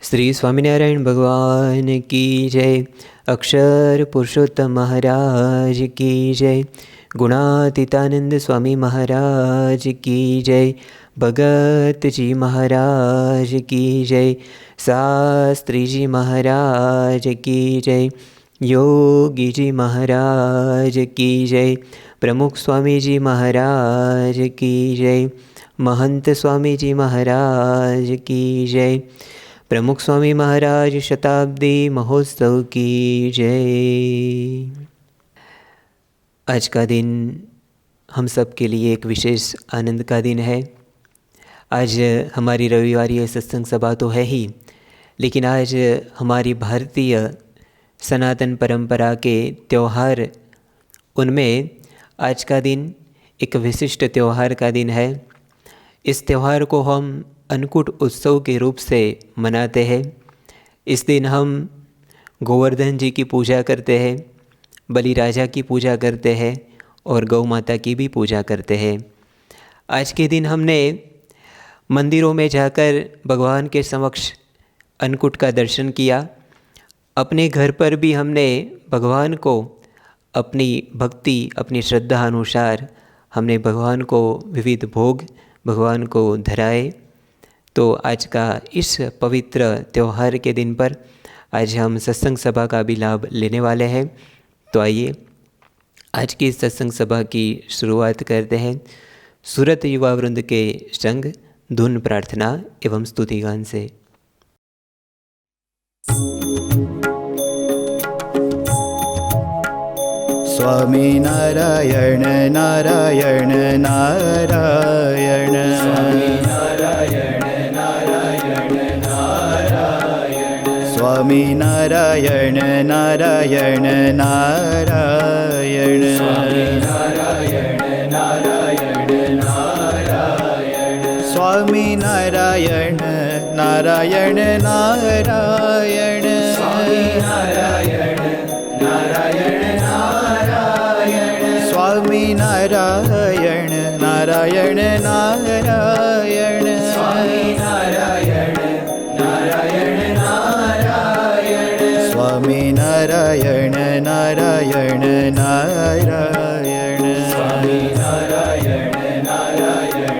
श्री स्वामीनारायण भगवान की जय। अक्षर पुरुषोत्तम महाराज की जय। गुणातीतानंद स्वामी महाराज की जय। भगत जी महाराज की जय। शास्त्री जी महाराज की जय। योगी जी महाराज की जय। प्रमुख स्वामी जी महाराज की जय। महंत स्वामी जी महाराज की जय। प्रमुख स्वामी महाराज शताब्दी महोत्सव की जय। आज का दिन हम सब के लिए एक विशेष आनंद का दिन है। आज हमारी रविवारी सत्संग सभा तो है ही, लेकिन आज हमारी भारतीय सनातन परंपरा के त्यौहार, उनमें आज का दिन एक विशिष्ट त्यौहार का दिन है। इस त्यौहार को हम अन्नकूट उत्सव के रूप से मनाते हैं। इस दिन हम गोवर्धन जी की पूजा करते हैं, बलि राजा की पूजा करते हैं और गौ माता की भी पूजा करते हैं। आज के दिन हमने मंदिरों में जाकर भगवान के समक्ष अन्नकूट का दर्शन किया। अपने घर पर भी हमने भगवान को अपनी भक्ति, अपनी श्रद्धा अनुसार हमने भगवान को विविध भोग भगवान को धराए। तो आज का इस पवित्र त्यौहार के दिन पर आज हम सत्संग सभा का भी लाभ लेने वाले हैं। तो आइए आज की सत्संग सभा की शुरुआत करते हैं सूरत युवा वृंद के संग धुन प्रार्थना एवं स्तुति गान से। स्वामी नारायण नारायण नारायण, स्वामी नारायण नारायण नारायण, स्वामी नारायण नारायण नारायण, स्वामी नारायण नारायण नारायण, स्वामी नारायण नारायण नारायण, स्वामी नारायण नारायण नारायण, स्वामी नारायण नारायण नारायण, स्वामी नारायण नारायण नारायण, स्वामी नारायण नारायण नारायण, स्वामी नारायण नारायण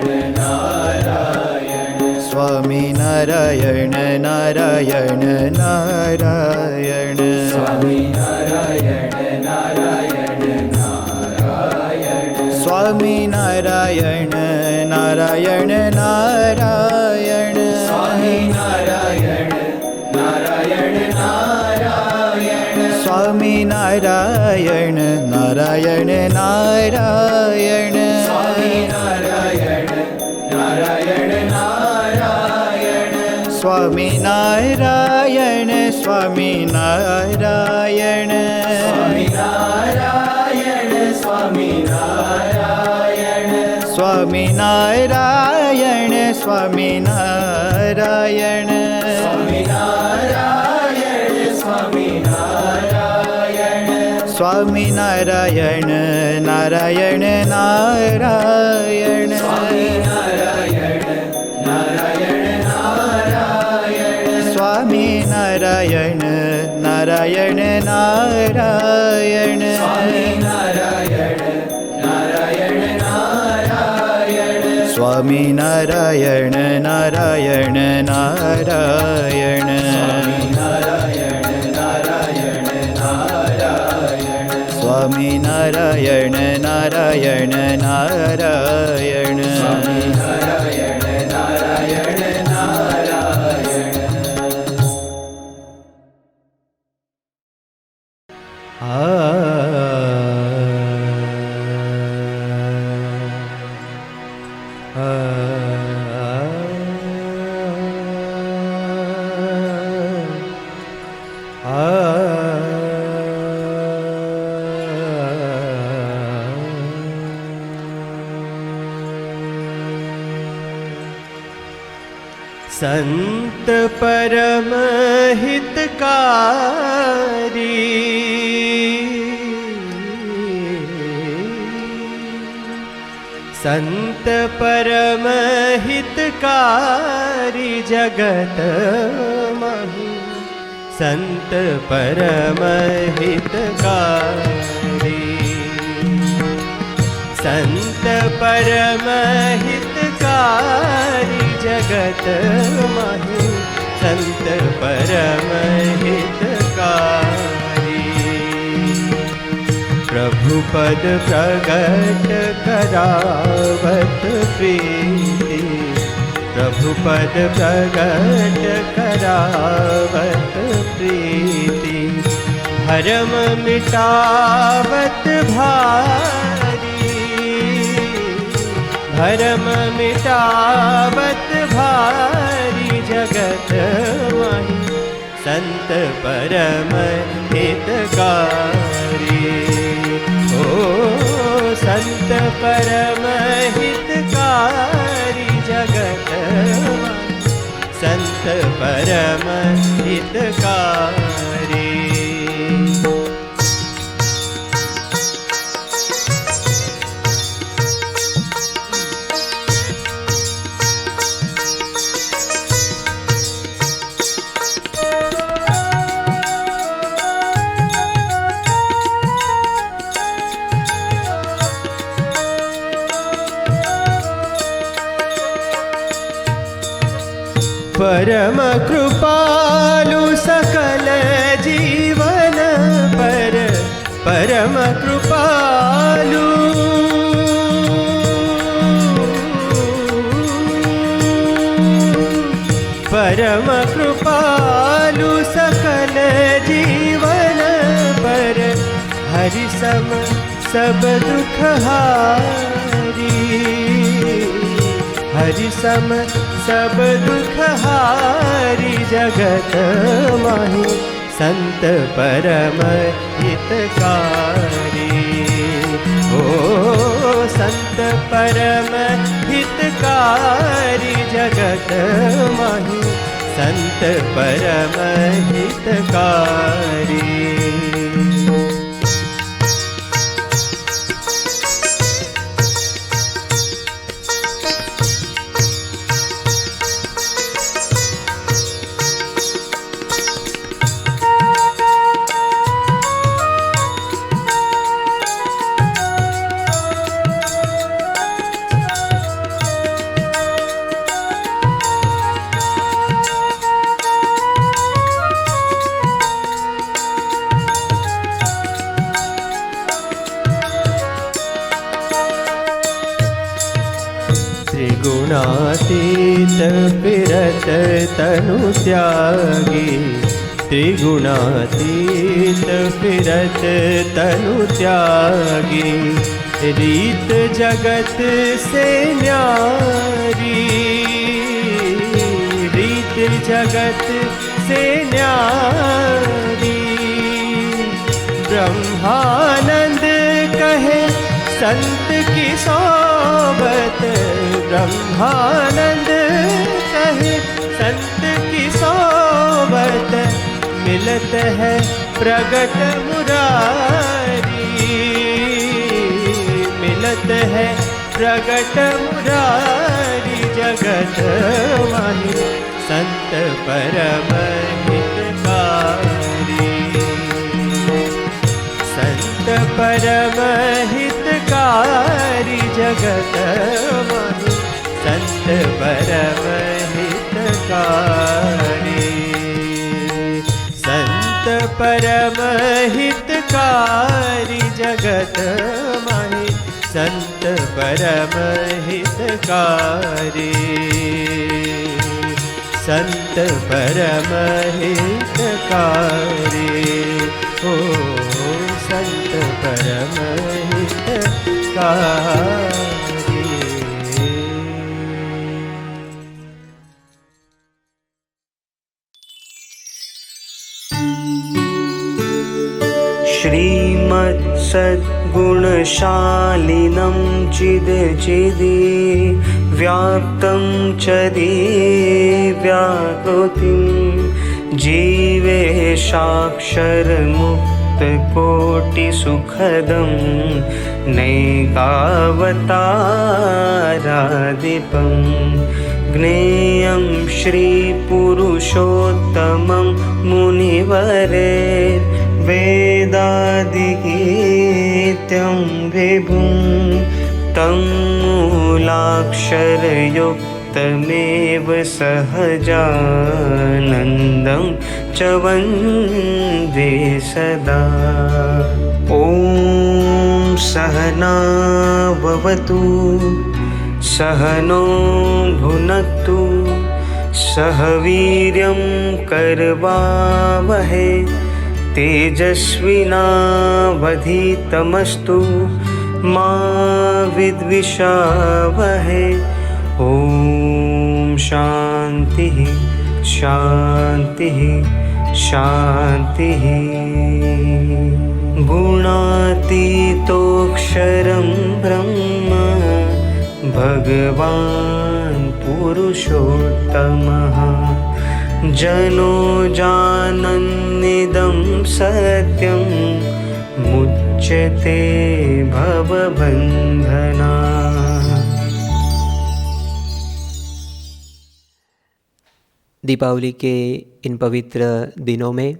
नारायण, स्वामी नारायण नारायण नारायण, स्वामी नारायण नारायण नारायण, स्वामी नारायण नारायण नारायण, स्वामी नारायण नारायण नारायण, स्वामी नारायण नारायण नारायण, स्वामी नारायण नारायण नारायण, स्वामी नारायण स्वामी नारायण, स्वामी नारायण स्वामी नारायण, स्वामी नारायण स्वामी नारायण, स्वामी नारायण स्वामी नारायण, स्वामी नारायण नारायण नारायण, स्वामी नारायण नारायण नारायण, स्वामी नारायण नारायण नारायण, स्वामी नारायण नारायण नारायण, स्वामी नारायण नारायण नारायण, स्वामी नारायण नारायण नारायण, स्वामी नारायण नारायण नारायण, संत परम हितकारी, संत परम हितकारी जगत मा संत परम हितकारी। संत परम हितकारी जगत माही, संत परम हितकारी। प्रभु पद प्रगट करावत प्रीति, प्रभु पद प्रगट करावत प्रीति। भरम मिटावत भारी, भरम मिटावत भारी जगत माही, संत परम हितकारी। ओ संत परम हितकारी जगत माही, संत परम हितकारी। परम कृपालु सकल जीवन पर, परम कृपालु। परम कृपालु सकल जीवन पर, हरि सम सब दुख हारी। हरि सम सब दुख हारी जगत माही, संत परम हितकारी। ओ संत परम हितकारी जगत माही, संत परम हितकारी। त्रिगुणातीत फिरत तनु त्यागी, त्रिगुणातीत फिरत तनु त्यागी। रीत जगत से न्यारी, रीत जगत से न्यारी। ब्रह्मानंद कहे संत की सोबत, ब्रह्मानंद कहे संत की सोबत। मिलत है प्रगट मुरारी, मिलत है प्रगट मुरारी जगत माही, संत परम हितकारी। संत परम हितकारी जगत माही, संत परम हितकारी। संत परम हितकारी जगत माही, संत परम हितकारी। संत परम हितकारी। ओ संत परम हितकारी। श्रीमत्सद्गुणशालिनं चिदचिदि व्याप्तं च दिव्याकृतिं जीवेशाक्षरमुक्तकोटिसुखदं नैकावतारादिपं ज्ञेयं श्रीपुरुषोत्तमं मुनिवर्यं वरे वेदादिगीत्यं विभुं तं मूलाक्षरयुक्तमेव सहजानन्दं च वन्दे सदा। ॐ सहना भवतु सहनो भुनक्तु सह वीर्यं करवावहै तेजस्विनावधीतमस्तु मा विद्विषावहै। ॐ शान्तिः शान्तिः शान्तिः। गुणातीतोऽक्षरं ब्रह्म भगवान् पुरुषोत्तमः जनो जानन्निदं सत्यं मुच्यते भवबन्धना। दीपावली के इन पवित्र दिनों में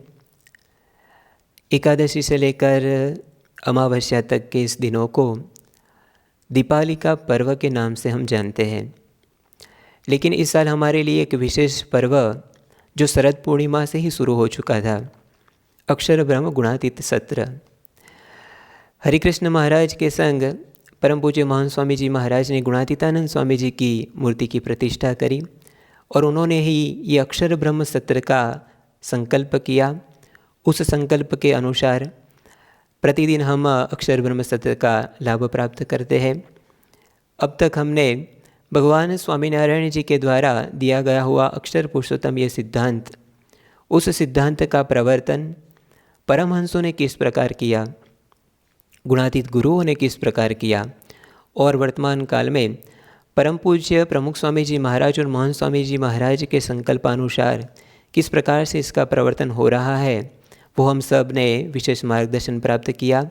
एकादशी से लेकर अमावस्या तक के इस दिनों को दीपावली का पर्व के नाम से हम जानते हैं। लेकिन इस साल हमारे लिए एक विशेष पर्व जो शरद पूर्णिमा से ही शुरू हो चुका था, अक्षर ब्रह्म गुणातीत सत्र। हरिकृष्ण महाराज के संग परम पूज्य महान स्वामी जी महाराज ने गुणातीतानंद स्वामी जी की मूर्ति की प्रतिष्ठा करी और उन्होंने ही ये अक्षर ब्रह्म सत्र का संकल्प किया। उस संकल्प के अनुसार प्रतिदिन हम अक्षर ब्रह्म सत्र का लाभ प्राप्त करते हैं। अब तक हमने भगवान स्वामीनारायण जी के द्वारा दिया गया हुआ अक्षर पुरुषोत्तम ये सिद्धांत, उस सिद्धांत का प्रवर्तन परमहंसों ने किस प्रकार किया, गुणातीत गुरुओं ने किस प्रकार किया और वर्तमान काल में परम पूज्य प्रमुख स्वामी जी महाराज और महान स्वामी जी महाराज के संकल्पानुसार किस प्रकार से इसका प्रवर्तन हो रहा है, वो हम सब ने विशेष मार्गदर्शन प्राप्त किया।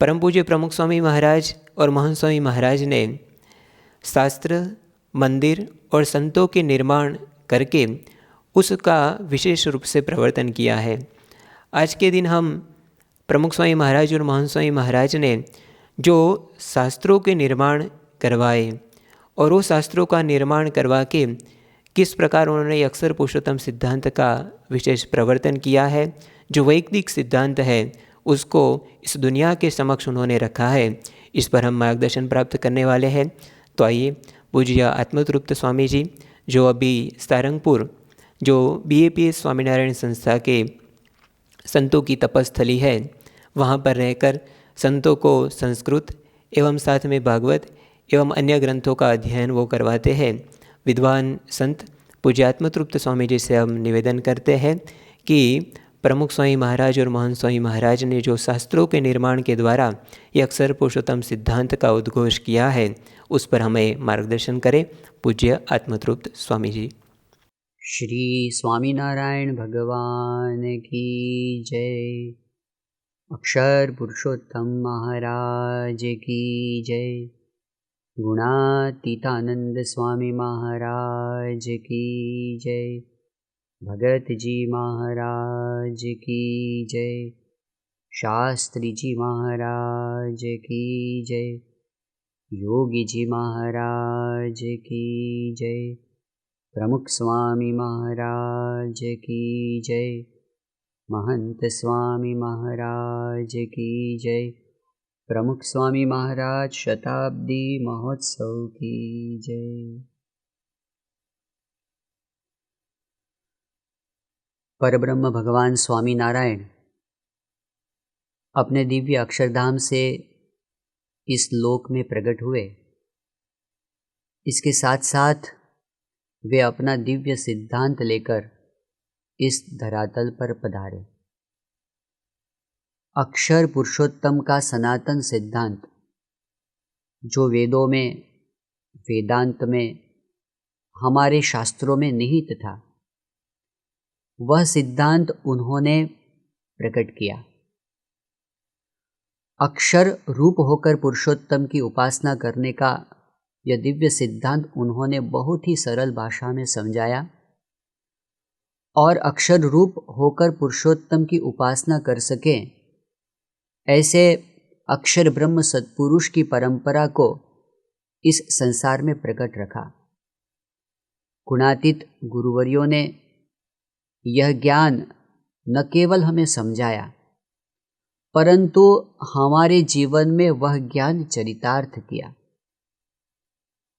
परम पूज्य प्रमुख स्वामी महाराज और महान स्वामी महाराज ने शास्त्र, मंदिर और संतों के निर्माण करके उसका विशेष रूप से प्रवर्तन किया है। आज के दिन हम प्रमुख स्वामी महाराज और महान स्वामी महाराज ने जो शास्त्रों के निर्माण करवाए और वो शास्त्रों का निर्माण करवा के किस प्रकार उन्होंने अक्षर पुरुषोत्तम सिद्धांत का विशेष प्रवर्तन किया है, जो वैदिक सिद्धांत है उसको इस दुनिया के समक्ष उन्होंने रखा है, इस पर हम मार्गदर्शन प्राप्त करने वाले हैं। तो आइए पूज्य आत्मतृप्त स्वामी जी जो अभी सारंगपुर जो BAPS स्वामीनारायण संस्था के संतों की तपस्थली है वहाँ पर रहकर संतों को संस्कृत एवं साथ में भागवत एवं अन्य ग्रंथों का अध्ययन वो करवाते हैं। विद्वान संत पूज्य आत्मतृप्त स्वामी जी से हम निवेदन करते हैं कि प्रमुख स्वामी महाराज और महान स्वामी महाराज ने जो शास्त्रों के निर्माण के द्वारा ये अक्षर पुरुषोत्तम सिद्धांत का उद्घोष किया है उस पर हमें मार्गदर्शन करें। पूज्य आत्मतृप्त स्वामी जी। श्री स्वामीनारायण भगवान की जय। अक्षर पुरुषोत्तम महाराज की जय। गुणातीतानंद स्वामी महाराज की जय। भगत जी महाराज की जय। शास्त्री जी महाराज की जय। योगी जी महाराज की जय। प्रमुख स्वामी महाराज की जय। महंत स्वामी महाराज की जय। प्रमुख स्वामी महाराज शताब्दी महोत्सव की जय। परब्रह्म भगवान स्वामी नारायण अपने दिव्य अक्षरधाम से इस लोक में प्रकट हुए। इसके साथ साथ वे अपना दिव्य सिद्धांत लेकर इस धरातल पर पधारे। अक्षर पुरुषोत्तम का सनातन सिद्धांत जो वेदों में, वेदांत में, हमारे शास्त्रों में निहित था, वह सिद्धांत उन्होंने प्रकट किया। अक्षर रूप होकर पुरुषोत्तम की उपासना करने का यह दिव्य सिद्धांत उन्होंने बहुत ही सरल भाषा में समझाया और अक्षर रूप होकर पुरुषोत्तम की उपासना कर सकें, ऐसे अक्षर ब्रह्म सत्पुरुष की परंपरा को इस संसार में प्रकट रखा। गुणातीत गुरुवर्यों ने यह ज्ञान न केवल हमें समझाया, परंतु हमारे जीवन में वह ज्ञान चरितार्थ किया।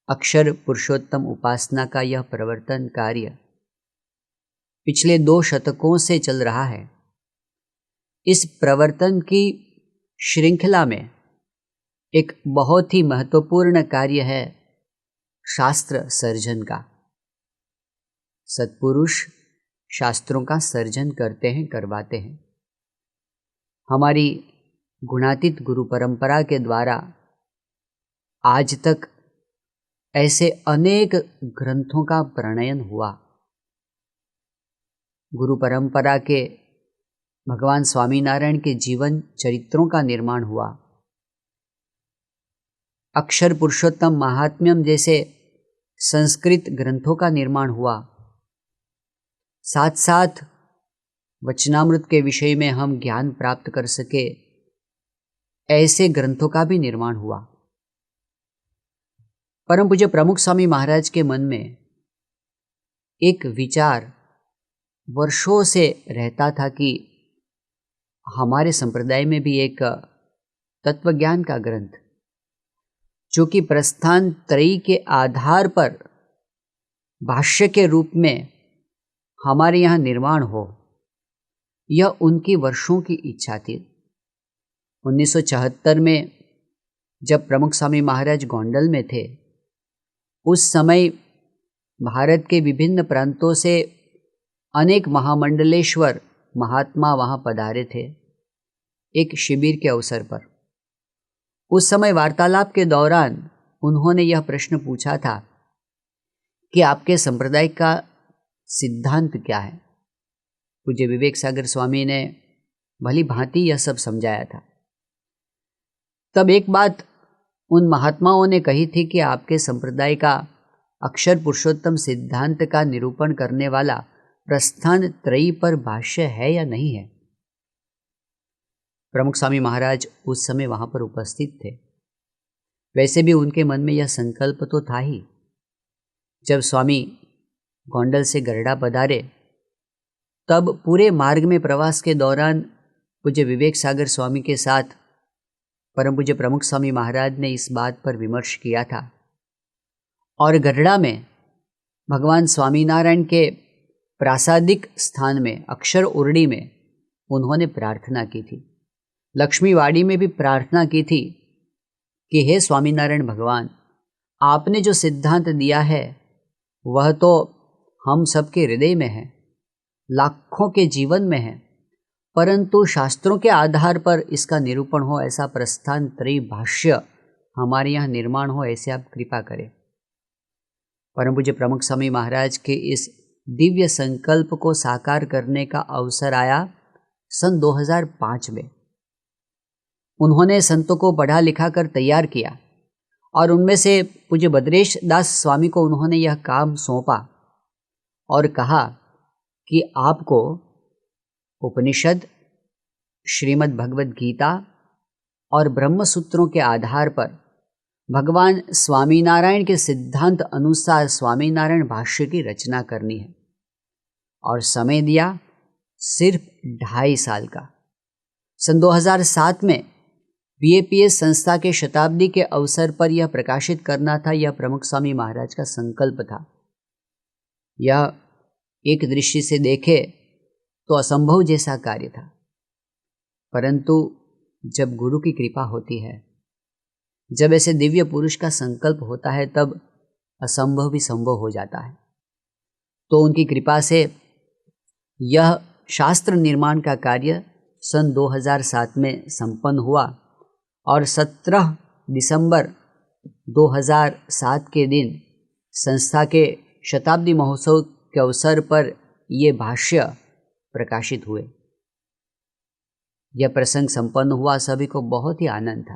अक्षर पुरुषोत्तम उपासना का यह प्रवर्तन कार्य पिछले 2 शतकों से चल रहा है। इस प्रवर्तन की श्रृंखला में एक बहुत ही महत्वपूर्ण कार्य है शास्त्र सर्जन का। सत्पुरुष शास्त्रों का सर्जन करते हैं, करवाते हैं। हमारी गुणातीत गुरु परंपरा के द्वारा आज तक ऐसे अनेक ग्रंथों का प्रणयन हुआ। गुरु परंपरा के भगवान स्वामीनारायण के जीवन चरित्रों का निर्माण हुआ। अक्षर पुरुषोत्तम महात्म्यम जैसे संस्कृत ग्रंथों का निर्माण हुआ। साथ साथ वचनामृत के विषय में हम ज्ञान प्राप्त कर सके, ऐसे ग्रंथों का भी निर्माण हुआ। परम पूज्य प्रमुख स्वामी महाराज के मन में एक विचार वर्षों से रहता था कि हमारे संप्रदाय में भी एक तत्वज्ञान का ग्रंथ, जो कि प्रस्थान त्रयी के आधार पर भाष्य के रूप में हमारे यहाँ निर्माण हो, यह उनकी वर्षों की इच्छा थी। 1974 में जब प्रमुख स्वामी महाराज गोंडल में थे, उस समय भारत के विभिन्न प्रांतों से अनेक महामंडलेश्वर महात्मा वहाँ पधारे थे एक शिविर के अवसर पर। उस समय वार्तालाप के दौरान उन्होंने यह प्रश्न पूछा था कि आपके संप्रदाय का सिद्धांत क्या है। पूज्य विवेक सागर स्वामी ने भली भांति यह सब समझाया था। तब एक बात उन महात्माओं ने कही थी कि आपके संप्रदाय का अक्षर पुरुषोत्तम सिद्धांत का निरूपण करने वाला प्रस्थान त्रयी पर भाष्य है या नहीं है। प्रमुख स्वामी महाराज उस समय वहाँ पर उपस्थित थे। वैसे भी उनके मन में यह संकल्प तो था ही। जब स्वामी गोंडल से गरडा पधारे, तब पूरे मार्ग में प्रवास के दौरान पूज्य विवेक सागर स्वामी के साथ परम पूज्य प्रमुख स्वामी महाराज ने इस बात पर विमर्श किया था। और गरडा में भगवान स्वामीनारायण के प्रासादिक स्थान में अक्षर उर्डी में उन्होंने प्रार्थना की थी। लक्ष्मीवाड़ी में भी प्रार्थना की थी कि हे स्वामीनारायण भगवान, आपने जो सिद्धांत दिया है वह तो हम सबके हृदय में है, लाखों के जीवन में है, परंतु शास्त्रों के आधार पर इसका निरूपण हो, ऐसा प्रस्थान त्रयी भाष्य हमारे यहाँ निर्माण हो, ऐसे आप कृपा करें। परम पूज्य प्रमुख स्वामी महाराज के इस दिव्य संकल्प को साकार करने का अवसर आया सन 2005 में। उन्होंने संतों को पढ़ा लिखा कर तैयार किया और उनमें से पूज्य भद्रेश दास स्वामी को उन्होंने यह काम सौंपा और कहा कि आपको उपनिषद, श्रीमद् भगवद गीता और ब्रह्म सूत्रों के आधार पर भगवान स्वामीनारायण के सिद्धांत अनुसार स्वामीनारायण भाष्य की रचना करनी है। और समय दिया सिर्फ 2.5 साल का। सन 2007 में BAPS संस्था के शताब्दी के अवसर पर यह प्रकाशित करना था, यह प्रमुख स्वामी महाराज का संकल्प था। यह एक दृष्टि से देखे तो असंभव जैसा कार्य था, परंतु जब गुरु की कृपा होती है, जब ऐसे दिव्य पुरुष का संकल्प होता है, तब असंभव भी संभव हो जाता है। तो उनकी कृपा से यह शास्त्र निर्माण का कार्य सन 2007 में संपन्न हुआ और 17 दिसंबर 2007 के दिन संस्था के शताब्दी महोत्सव के अवसर पर ये भाष्य प्रकाशित हुए। यह प्रसंग संपन्न हुआ, सभी को बहुत ही आनंद था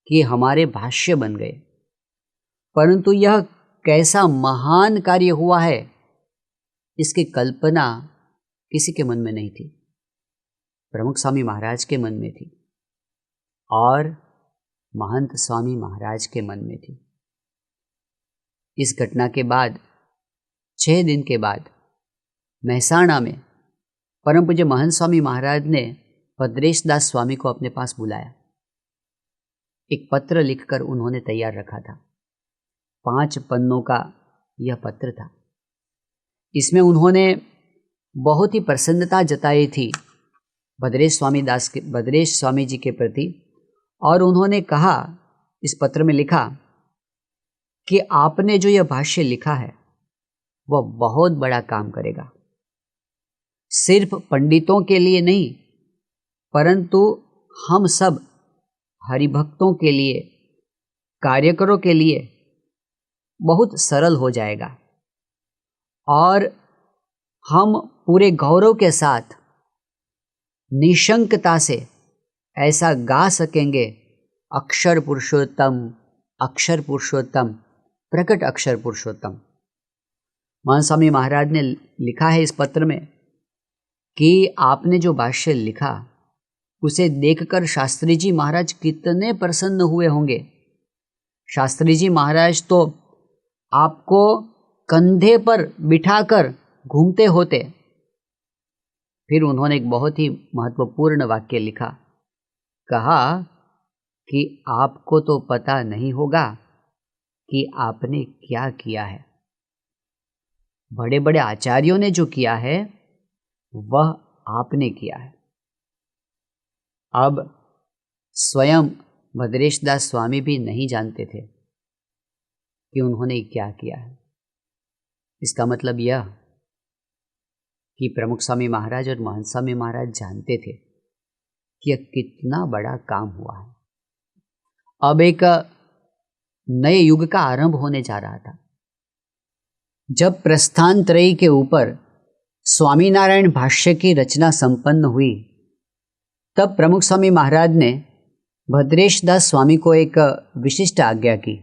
कि हमारे भाष्य बन गए। परंतु यह कैसा महान कार्य हुआ है, इसकी कल्पना किसी के मन में नहीं थी, प्रमुख स्वामी महाराज के मन में थी और महंत स्वामी महाराज के मन में थी। इस घटना के बाद 6 दिन के बाद महसाणा में परम पूज्य महंत स्वामी महाराज ने भद्रेश दास स्वामी को अपने पास बुलाया। एक पत्र लिखकर उन्होंने तैयार रखा था। 5 पन्नों का यह पत्र था। इसमें उन्होंने बहुत ही प्रसन्नता जताई थी भद्रेश स्वामी जी के प्रति, और उन्होंने कहा, इस पत्र में लिखा कि आपने जो यह भाष्य लिखा है वह बहुत बड़ा काम करेगा, सिर्फ पंडितों के लिए नहीं परंतु हम सब हरिभक्तों के लिए, कार्यकरों के लिए बहुत सरल हो जाएगा और हम पूरे गौरव के साथ निशंकता से ऐसा गा सकेंगे, अक्षर पुरुषोत्तम, अक्षर पुरुषोत्तम, प्रकट अक्षर पुरुषोत्तम। महंत स्वामी महाराज ने लिखा है इस पत्र में कि आपने जो भाष्य लिखा उसे देखकर शास्त्री जी महाराज कितने प्रसन्न हुए होंगे। शास्त्री जी महाराज तो आपको कंधे पर बिठाकर घूमते होते। फिर उन्होंने एक बहुत ही महत्वपूर्ण वाक्य लिखा, कहा कि आपको तो पता नहीं होगा कि आपने क्या किया है। बड़े बड़े आचार्यों ने जो किया है वह आपने किया है। अब स्वयं भद्रेश दास स्वामी भी नहीं जानते थे कि उन्होंने क्या किया है। इसका मतलब यह कि प्रमुख स्वामी महाराज और महंत स्वामी महाराज जानते थे कि यह कितना बड़ा काम हुआ है। अब एक नए युग का आरंभ होने जा रहा था। जब प्रस्थान त्रयी के ऊपर स्वामीनारायण भाष्य की रचना संपन्न हुई, तब प्रमुख स्वामी महाराज ने भद्रेश दास स्वामी को एक विशिष्ट आज्ञा की।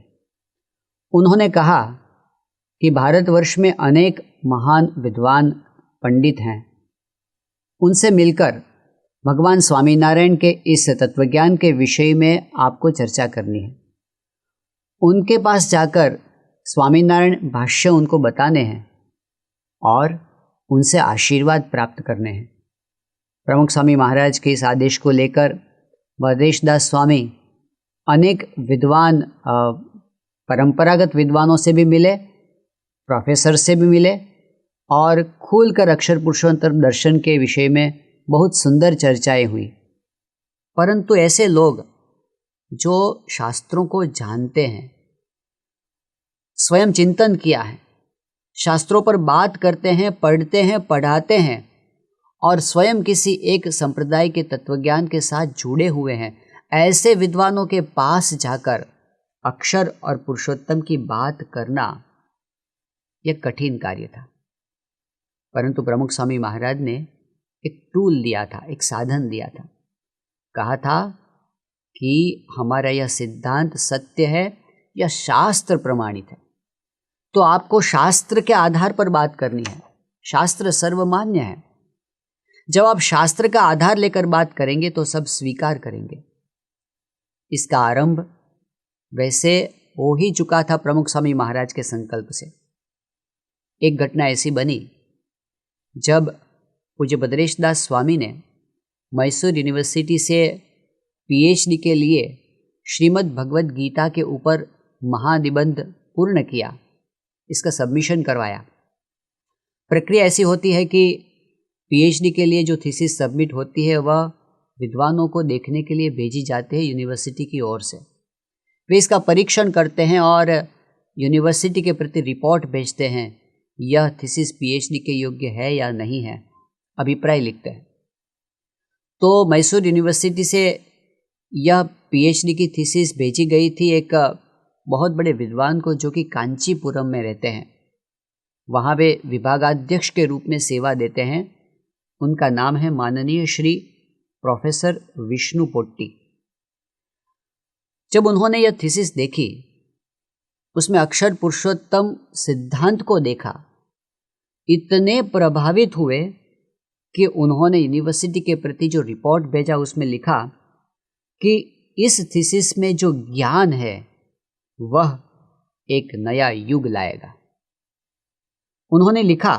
उन्होंने कहा कि भारतवर्ष में अनेक महान विद्वान पंडित हैं, उनसे मिलकर भगवान स्वामीनारायण के इस तत्वज्ञान के विषय में आपको चर्चा करनी है। उनके पास जाकर स्वामीनारायण भाष्य उनको बताने हैं और उनसे आशीर्वाद प्राप्त करने हैं। प्रमुख स्वामी महाराज के इस आदेश को लेकर भद्रेश दास स्वामी अनेक विद्वान, परंपरागत विद्वानों से भी मिले, प्रोफेसर से भी मिले और खुलकर अक्षर पुरुषोत्तम दर्शन के विषय में बहुत सुंदर चर्चाएं हुई। परंतु ऐसे लोग जो शास्त्रों को जानते हैं, स्वयं चिंतन किया है, शास्त्रों पर बात करते हैं, पढ़ते हैं, पढ़ाते हैं और स्वयं किसी एक संप्रदाय के तत्वज्ञान के साथ जुड़े हुए हैं, ऐसे विद्वानों के पास जाकर अक्षर और पुरुषोत्तम की बात करना यह कठिन कार्य था। परंतु प्रमुख स्वामी महाराज ने एक टूल दिया था, एक साधन दिया था। कहा था कि हमारा यह सिद्धांत सत्य है, यह शास्त्र प्रमाणित है, तो आपको शास्त्र के आधार पर बात करनी है। शास्त्र सर्वमान्य है। जब आप शास्त्र का आधार लेकर बात करेंगे तो सब स्वीकार करेंगे। इसका आरंभ वैसे हो ही चुका था प्रमुख स्वामी महाराज के संकल्प से। एक घटना ऐसी बनी जब पूज्य भद्रेश दास स्वामी ने मैसूर यूनिवर्सिटी से पीएचडी के लिए श्रीमद् भगवद गीता के ऊपर महानिबंध पूर्ण किया, इसका सबमिशन करवाया। प्रक्रिया ऐसी होती है कि पीएचडी के लिए जो थीसिस सबमिट होती है वह विद्वानों को देखने के लिए भेजी जाती है यूनिवर्सिटी की ओर से। वे इसका परीक्षण करते हैं और यूनिवर्सिटी के प्रति रिपोर्ट भेजते हैं, यह थीसिस पीएचडी के योग्य है या नहीं है, अभिप्राय लिखते हैं। तो मैसूर यूनिवर्सिटी से यह पीएचडी की थीसिस भेजी गई थी एक बहुत बड़े विद्वान को, जो कि कांचीपुरम में रहते हैं। वहाँ वे विभागाध्यक्ष के रूप में सेवा देते हैं। उनका नाम है माननीय श्री प्रोफेसर विष्णु पोट्टी। जब उन्होंने यह थीसिस देखी, उसमें अक्षर पुरुषोत्तम सिद्धांत को देखा, इतने प्रभावित हुए कि उन्होंने यूनिवर्सिटी के प्रति जो रिपोर्ट भेजा उसमें लिखा कि इस थीसिस में जो ज्ञान है वह एक नया युग लाएगा। उन्होंने लिखा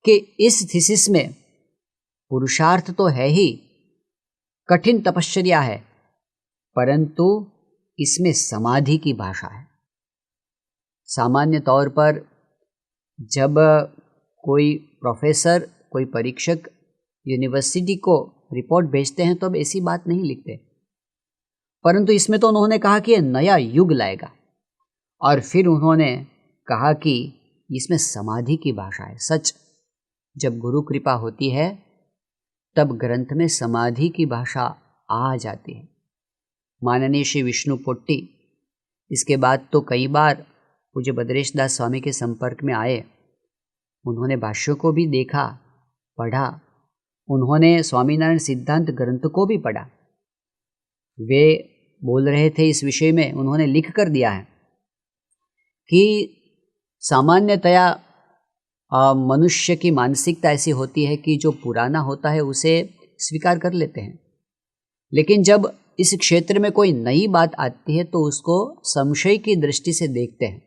कि इस थीसिस में पुरुषार्थ तो है ही, कठिन तपश्चर्या है, परंतु इसमें समाधि की भाषा है। सामान्य तौर पर जब कोई प्रोफेसर, कोई परीक्षक यूनिवर्सिटी को रिपोर्ट भेजते हैं तो अब ऐसी बात नहीं लिखते, परंतु इसमें तो उन्होंने कहा कि यह नया युग लाएगा। और फिर उन्होंने कहा कि इसमें समाधि की भाषा है। सच, जब गुरु कृपा होती है तब ग्रंथ में समाधि की भाषा आ जाती है। माननीय श्री विष्णु पोट्टी इसके बाद तो कई बार पूज्य भद्रेश दास स्वामी के संपर्क में आए। उन्होंने भाष्यों को भी देखा, पढ़ा, उन्होंने स्वामीनारायण सिद्धांत ग्रंथ को भी पढ़ा। वे बोल रहे थे इस विषय में, उन्होंने लिख कर दिया है कि सामान्यतया मनुष्य की मानसिकता ऐसी होती है कि जो पुराना होता है उसे स्वीकार कर लेते हैं, लेकिन जब इस क्षेत्र में कोई नई बात आती है तो उसको संशय की दृष्टि से देखते हैं।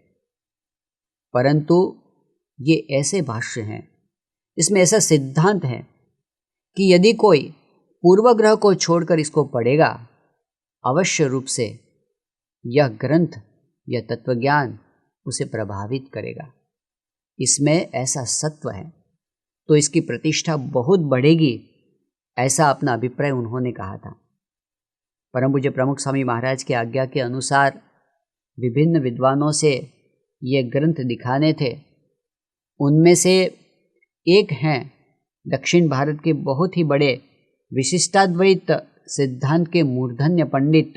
परंतु ये ऐसे भाष्य हैं, इसमें ऐसा सिद्धांत है कि यदि कोई पूर्वग्रह को छोड़कर इसको पढ़ेगा, अवश्य रूप से यह ग्रंथ, यह तत्वज्ञान उसे प्रभावित करेगा। इसमें ऐसा सत्व है तो इसकी प्रतिष्ठा बहुत बढ़ेगी, ऐसा अपना अभिप्राय उन्होंने कहा था। परम पूज्य प्रमुख स्वामी महाराज की आज्ञा के अनुसार विभिन्न विद्वानों से ये ग्रंथ दिखाने थे। उनमें से एक हैं दक्षिण भारत के बहुत ही बड़े विशिष्टाद्वैत सिद्धांत के मूर्धन्य पंडित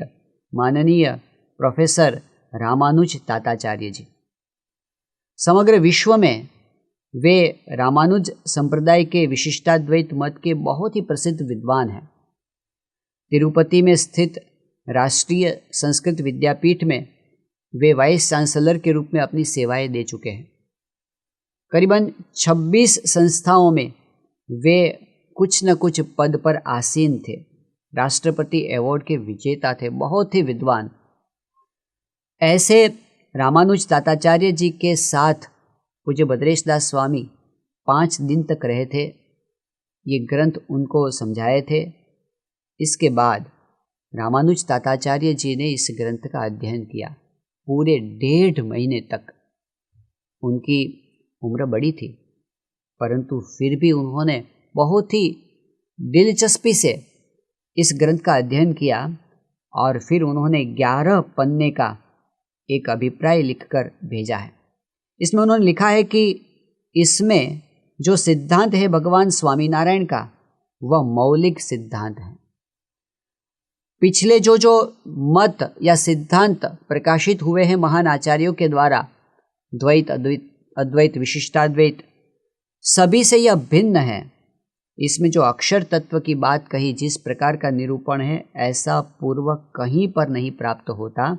माननीय प्रोफेसर रामानुज ताताचार्य जी। समग्र विश्व में वे रामानुज संप्रदाय के विशिष्टाद्वैत मत के बहुत ही प्रसिद्ध विद्वान हैं। तिरुपति में स्थित राष्ट्रीय संस्कृत विद्यापीठ में वे वाइस चांसलर के रूप में अपनी सेवाएं दे चुके हैं। करीबन 26 संस्थाओं में वे कुछ न कुछ पद पर आसीन थे। राष्ट्रपति अवार्ड के विजेता थे, बहुत ही विद्वान। ऐसे रामानुज ताताचार्य जी के साथ पूज्य भद्रेश दास स्वामी 5 दिन तक रहे थे। ये ग्रंथ उनको समझाए थे। इसके बाद रामानुज ताताचार्य जी ने इस ग्रंथ का अध्ययन किया पूरे 1.5 महीने तक। उनकी उम्र बड़ी थी, परंतु फिर भी उन्होंने बहुत ही दिलचस्पी से इस ग्रंथ का अध्ययन किया और फिर उन्होंने 11 पन्ने का एक अभिप्राय लिखकर भेजा है। इसमें उन्होंने लिखा है कि इसमें जो सिद्धांत है भगवान स्वामीनारायण का, वह मौलिक सिद्धांत है। पिछले जो मत या सिद्धांत प्रकाशित हुए हैं महान आचार्यों के द्वारा, द्वैत, अद्वैत, विशिष्टाद्वैत, सभी से यह भिन्न है। इसमें जो अक्षर तत्व की बात कही, जिस प्रकार का निरूपण है, ऐसा पूर्व कहीं पर नहीं प्राप्त होता।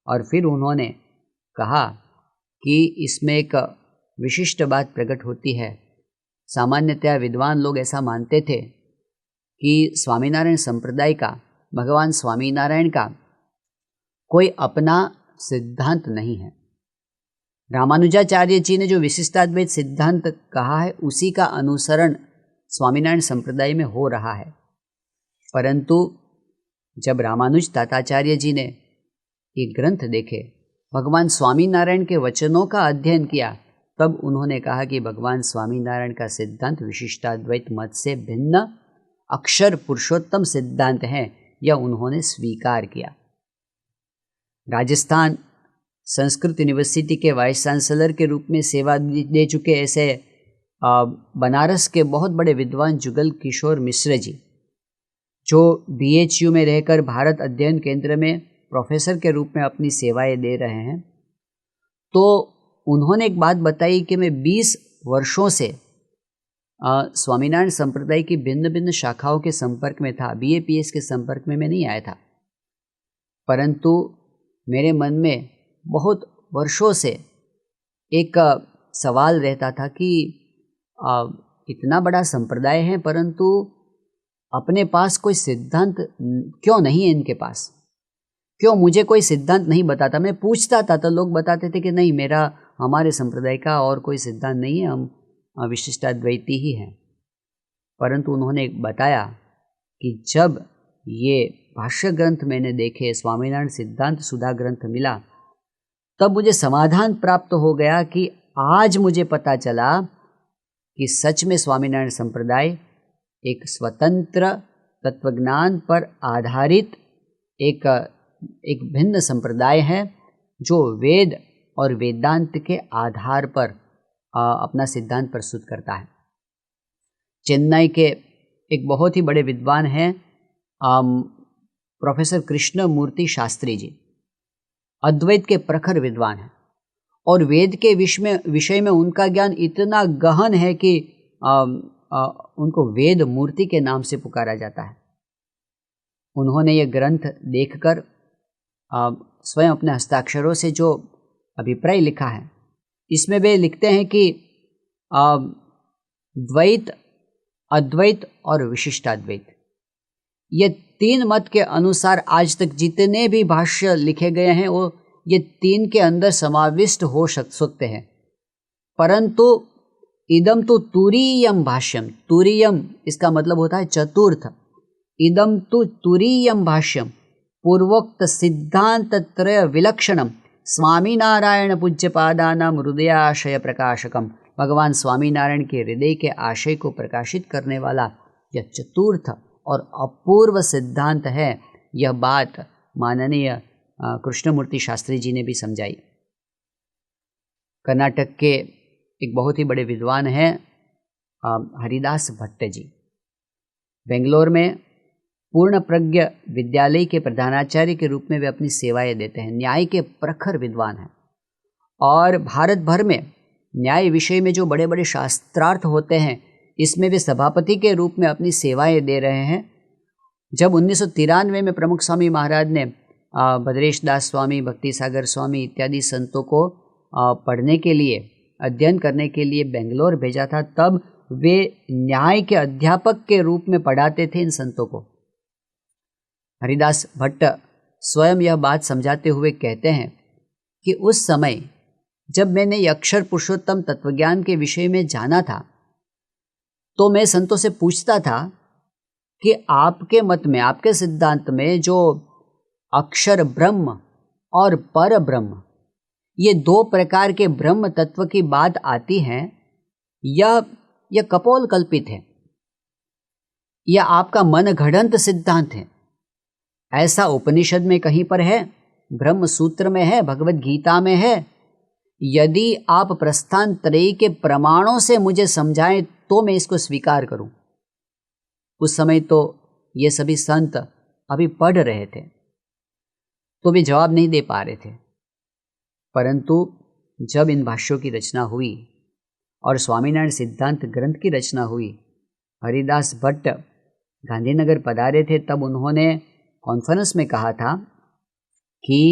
और फिर उन्होंने कहा कि इसमें एक विशिष्ट बात प्रकट होती है। सामान्यतया विद्वान लोग ऐसा मानते थे कि स्वामीनारायण संप्रदाय का, भगवान स्वामीनारायण का कोई अपना सिद्धांत नहीं है। रामानुजाचार्य जी ने जो विशिष्टाद्वैत सिद्धांत कहा है, उसी का अनुसरण स्वामीनारायण संप्रदाय में हो रहा है। परंतु जब रामानुज ताताचार्य जी ने ये ग्रंथ देखे, भगवान स्वामीनारायण के वचनों का अध्ययन किया, तब उन्होंने कहा कि भगवान स्वामीनारायण का सिद्धांत विशिष्टाद्वैत मत से भिन्न अक्षर पुरुषोत्तम सिद्धांत है, यह उन्होंने स्वीकार किया। राजस्थान संस्कृत यूनिवर्सिटी के वाइस चांसलर के रूप में सेवा दे चुके ऐसे बनारस के बहुत बड़े विद्वान जुगल किशोर मिश्र जी, जो BHU में रहकर भारत अध्ययन केंद्र में प्रोफेसर के रूप में अपनी सेवाएं दे रहे हैं, तो उन्होंने एक बात बताई कि मैं 20 वर्षों से स्वामीनारायण संप्रदाय की भिन्न भिन्न शाखाओं के संपर्क में था। BAPS के संपर्क में मैं नहीं आया था, परंतु मेरे मन में बहुत वर्षों से एक सवाल रहता था कि इतना बड़ा संप्रदाय है परंतु अपने पास कोई सिद्धांत क्यों नहीं है इनके पास, क्यों मुझे कोई सिद्धांत नहीं बताता। मैं पूछता था तो लोग बताते थे कि नहीं, हमारे संप्रदाय का और कोई सिद्धांत नहीं है, हम विशिष्टाद्वैती ही हैं। परंतु उन्होंने बताया कि जब ये भाष्य ग्रंथ मैंने देखे, स्वामीनारायण सिद्धांत सुधा ग्रंथ मिला, तब मुझे समाधान प्राप्त हो गया कि आज मुझे पता चला कि सच में स्वामीनारायण संप्रदाय एक स्वतंत्र तत्वज्ञान पर आधारित एक भिन्न संप्रदाय है जो वेद और वेदांत के आधार पर अपना सिद्धांत प्रस्तुत करता है। चेन्नई के एक बहुत ही बड़े विद्वान हैं प्रोफेसर कृष्णमूर्ति शास्त्री जी, अद्वैत के प्रखर विद्वान हैं और वेद के विषय में उनका ज्ञान इतना गहन है कि उनको वेद मूर्ति के नाम से पुकारा जाता है। उन्होंने ये ग्रंथ देखकर स्वयं अपने हस्ताक्षरों से जो अभिप्राय लिखा है, इसमें वे लिखते हैं कि द्वैत, अद्वैत और विशिष्टाद्वैत, ये तीन मत के अनुसार आज तक जितने भी भाष्य लिखे गए हैं वो ये तीन के अंदर समाविष्ट हो सकते हैं। परंतु इदम तो तुरीयम भाष्यम, तुरीयम इसका मतलब होता है चतुर्थ, इदम तो तुरीयम भाष्यम पूर्वोक्त सिद्धांत त्रय विलक्षणम स्वामीनारायण पूज्यपादानां हृदयाशय प्रकाशकम। भगवान स्वामीनारायण के हृदय के आशय को प्रकाशित करने वाला यह चतुर्थ और अपूर्व सिद्धांत है। यह बात माननीय कृष्णमूर्ति शास्त्री जी ने भी समझाई। कर्नाटक के एक बहुत ही बड़े विद्वान हैं हरिदास भट्ट जी, बेंगलोर में पूर्ण प्रज्ञ विद्यालय के प्रधानाचार्य के रूप में वे अपनी सेवाएं देते हैं। न्याय के प्रखर विद्वान हैं और भारत भर में न्याय विषय में जो बड़े बड़े शास्त्रार्थ होते हैं, इसमें वे सभापति के रूप में अपनी सेवाएं दे रहे हैं। जब 1993 में प्रमुख स्वामी महाराज ने भद्रेश दास स्वामी, भक्ति सागर स्वामी इत्यादि संतों को पढ़ने के लिए, अध्ययन करने के लिए बेंगलोर भेजा था, तब वे न्याय के अध्यापक के रूप में पढ़ाते थे इन संतों को। हरिदास भट्ट स्वयं यह बात समझाते हुए कहते हैं कि उस समय जब मैंने अक्षर पुरुषोत्तम तत्वज्ञान के विषय में जाना था, तो मैं संतों से पूछता था कि आपके मत में, आपके सिद्धांत में जो अक्षर ब्रह्म और पर ब्रह्म, ये दो प्रकार के ब्रह्म तत्व की बात आती है, यह कपोल कल्पित है, यह आपका मन घड़ंत सिद्धांत है। ऐसा उपनिषद में कहीं पर है, ब्रह्म सूत्र में है, भगवत गीता में है। यदि आप प्रस्थान त्रयी के प्रमाणों से मुझे समझाएं तो मैं इसको स्वीकार करूं। उस समय तो ये सभी संत अभी पढ़ रहे थे, तो भी जवाब नहीं दे पा रहे थे। परंतु जब इन भाष्यों की रचना हुई और स्वामीनारायण सिद्धांत ग्रंथ की रचना हुई, हरिदास भट्ट गांधीनगर पधारे थे, तब उन्होंने कॉन्फ्रेंस में कहा था कि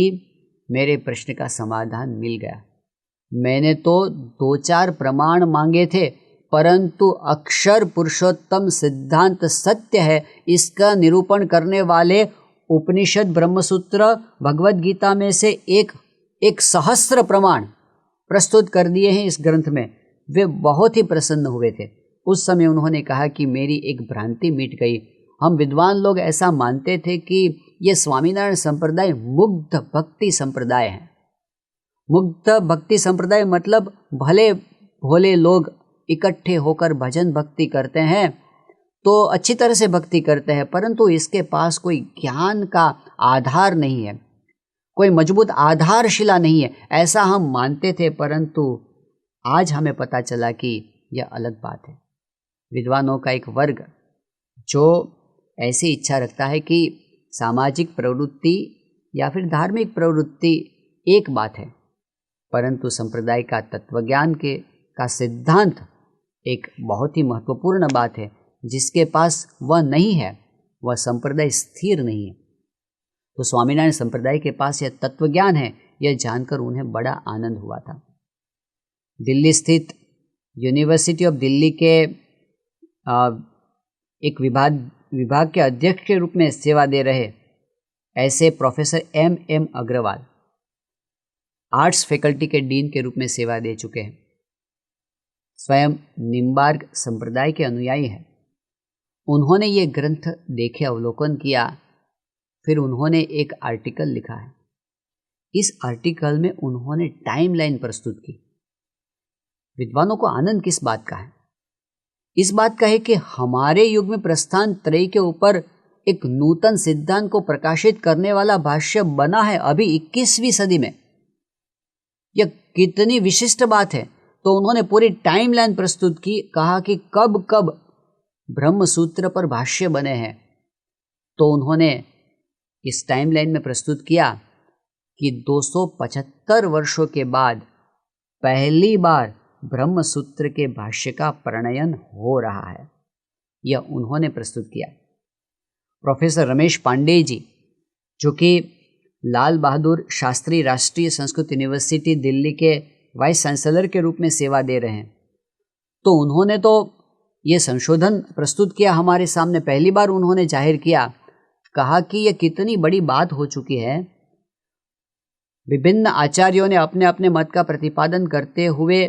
मेरे प्रश्न का समाधान मिल गया। मैंने तो 2-4 प्रमाण मांगे थे, परंतु अक्षर पुरुषोत्तम सिद्धांत सत्य है, इसका निरूपण करने वाले उपनिषद, ब्रह्मसूत्र, भगवत गीता में से एक सहस्त्र प्रमाण प्रस्तुत कर दिए हैं इस ग्रंथ में। वे बहुत ही प्रसन्न हुए थे। उस समय उन्होंने कहा कि मेरी एक भ्रांति मिट गई। हम विद्वान लोग ऐसा मानते थे कि ये स्वामीनारायण संप्रदाय मुग्ध भक्ति संप्रदाय है। मुग्ध भक्ति संप्रदाय मतलब भले भोले लोग इकट्ठे होकर भजन भक्ति करते हैं तो अच्छी तरह से भक्ति करते हैं, परंतु इसके पास कोई ज्ञान का आधार नहीं है, कोई मजबूत आधारशिला नहीं है, ऐसा हम मानते थे। परंतु आज हमें पता चला कि यह अलग बात है। विद्वानों का एक वर्ग जो ऐसी इच्छा रखता है कि सामाजिक प्रवृत्ति या फिर धार्मिक प्रवृत्ति एक बात है, परंतु संप्रदाय का तत्वज्ञान का सिद्धांत एक बहुत ही महत्वपूर्ण बात है। जिसके पास वह नहीं है, वह संप्रदाय स्थिर नहीं है। तो स्वामीनारायण संप्रदाय के पास यह तत्वज्ञान है, यह जानकर उन्हें बड़ा आनंद हुआ था। दिल्ली स्थित यूनिवर्सिटी ऑफ दिल्ली के एक विभाग के अध्यक्ष के रूप में सेवा दे रहे ऐसे professor M Agarwal arts faculty के डीन के रूप में सेवा दे चुके हैं। स्वयं निम्बार्क संप्रदाय के अनुयायी हैं। उन्होंने ये ग्रंथ देखे, अवलोकन किया, फिर उन्होंने एक आर्टिकल लिखा है। इस आर्टिकल में उन्होंने टाइमलाइन प्रस्तुत की। विद्वानों को आनंद किस बात का है? इस बात का है कि हमारे युग में प्रस्थान त्रयी के ऊपर एक नूतन सिद्धांत को प्रकाशित करने वाला भाष्य बना है अभी 21वीं सदी में। यह कितनी विशिष्ट बात है। तो उन्होंने पूरी टाइमलाइन प्रस्तुत की, कहा कि कब कब ब्रह्म सूत्र पर भाष्य बने हैं। तो उन्होंने इस टाइमलाइन में प्रस्तुत किया कि 275 वर्षों के बाद पहली बार ब्रह्म सूत्र के भाष्य का प्रणयन हो रहा है। यह उन्होंने प्रस्तुत किया। प्रोफेसर रमेश पांडेय जी, जो कि लाल बहादुर शास्त्री राष्ट्रीय संस्कृत यूनिवर्सिटी दिल्ली के वाइस चांसलर के रूप में सेवा दे रहे हैं, तो उन्होंने तो ये संशोधन प्रस्तुत किया हमारे सामने। पहली बार उन्होंने जाहिर किया, कहा कि यह कितनी बड़ी बात हो चुकी है। विभिन्न आचार्यों ने अपने अपने मत का प्रतिपादन करते हुए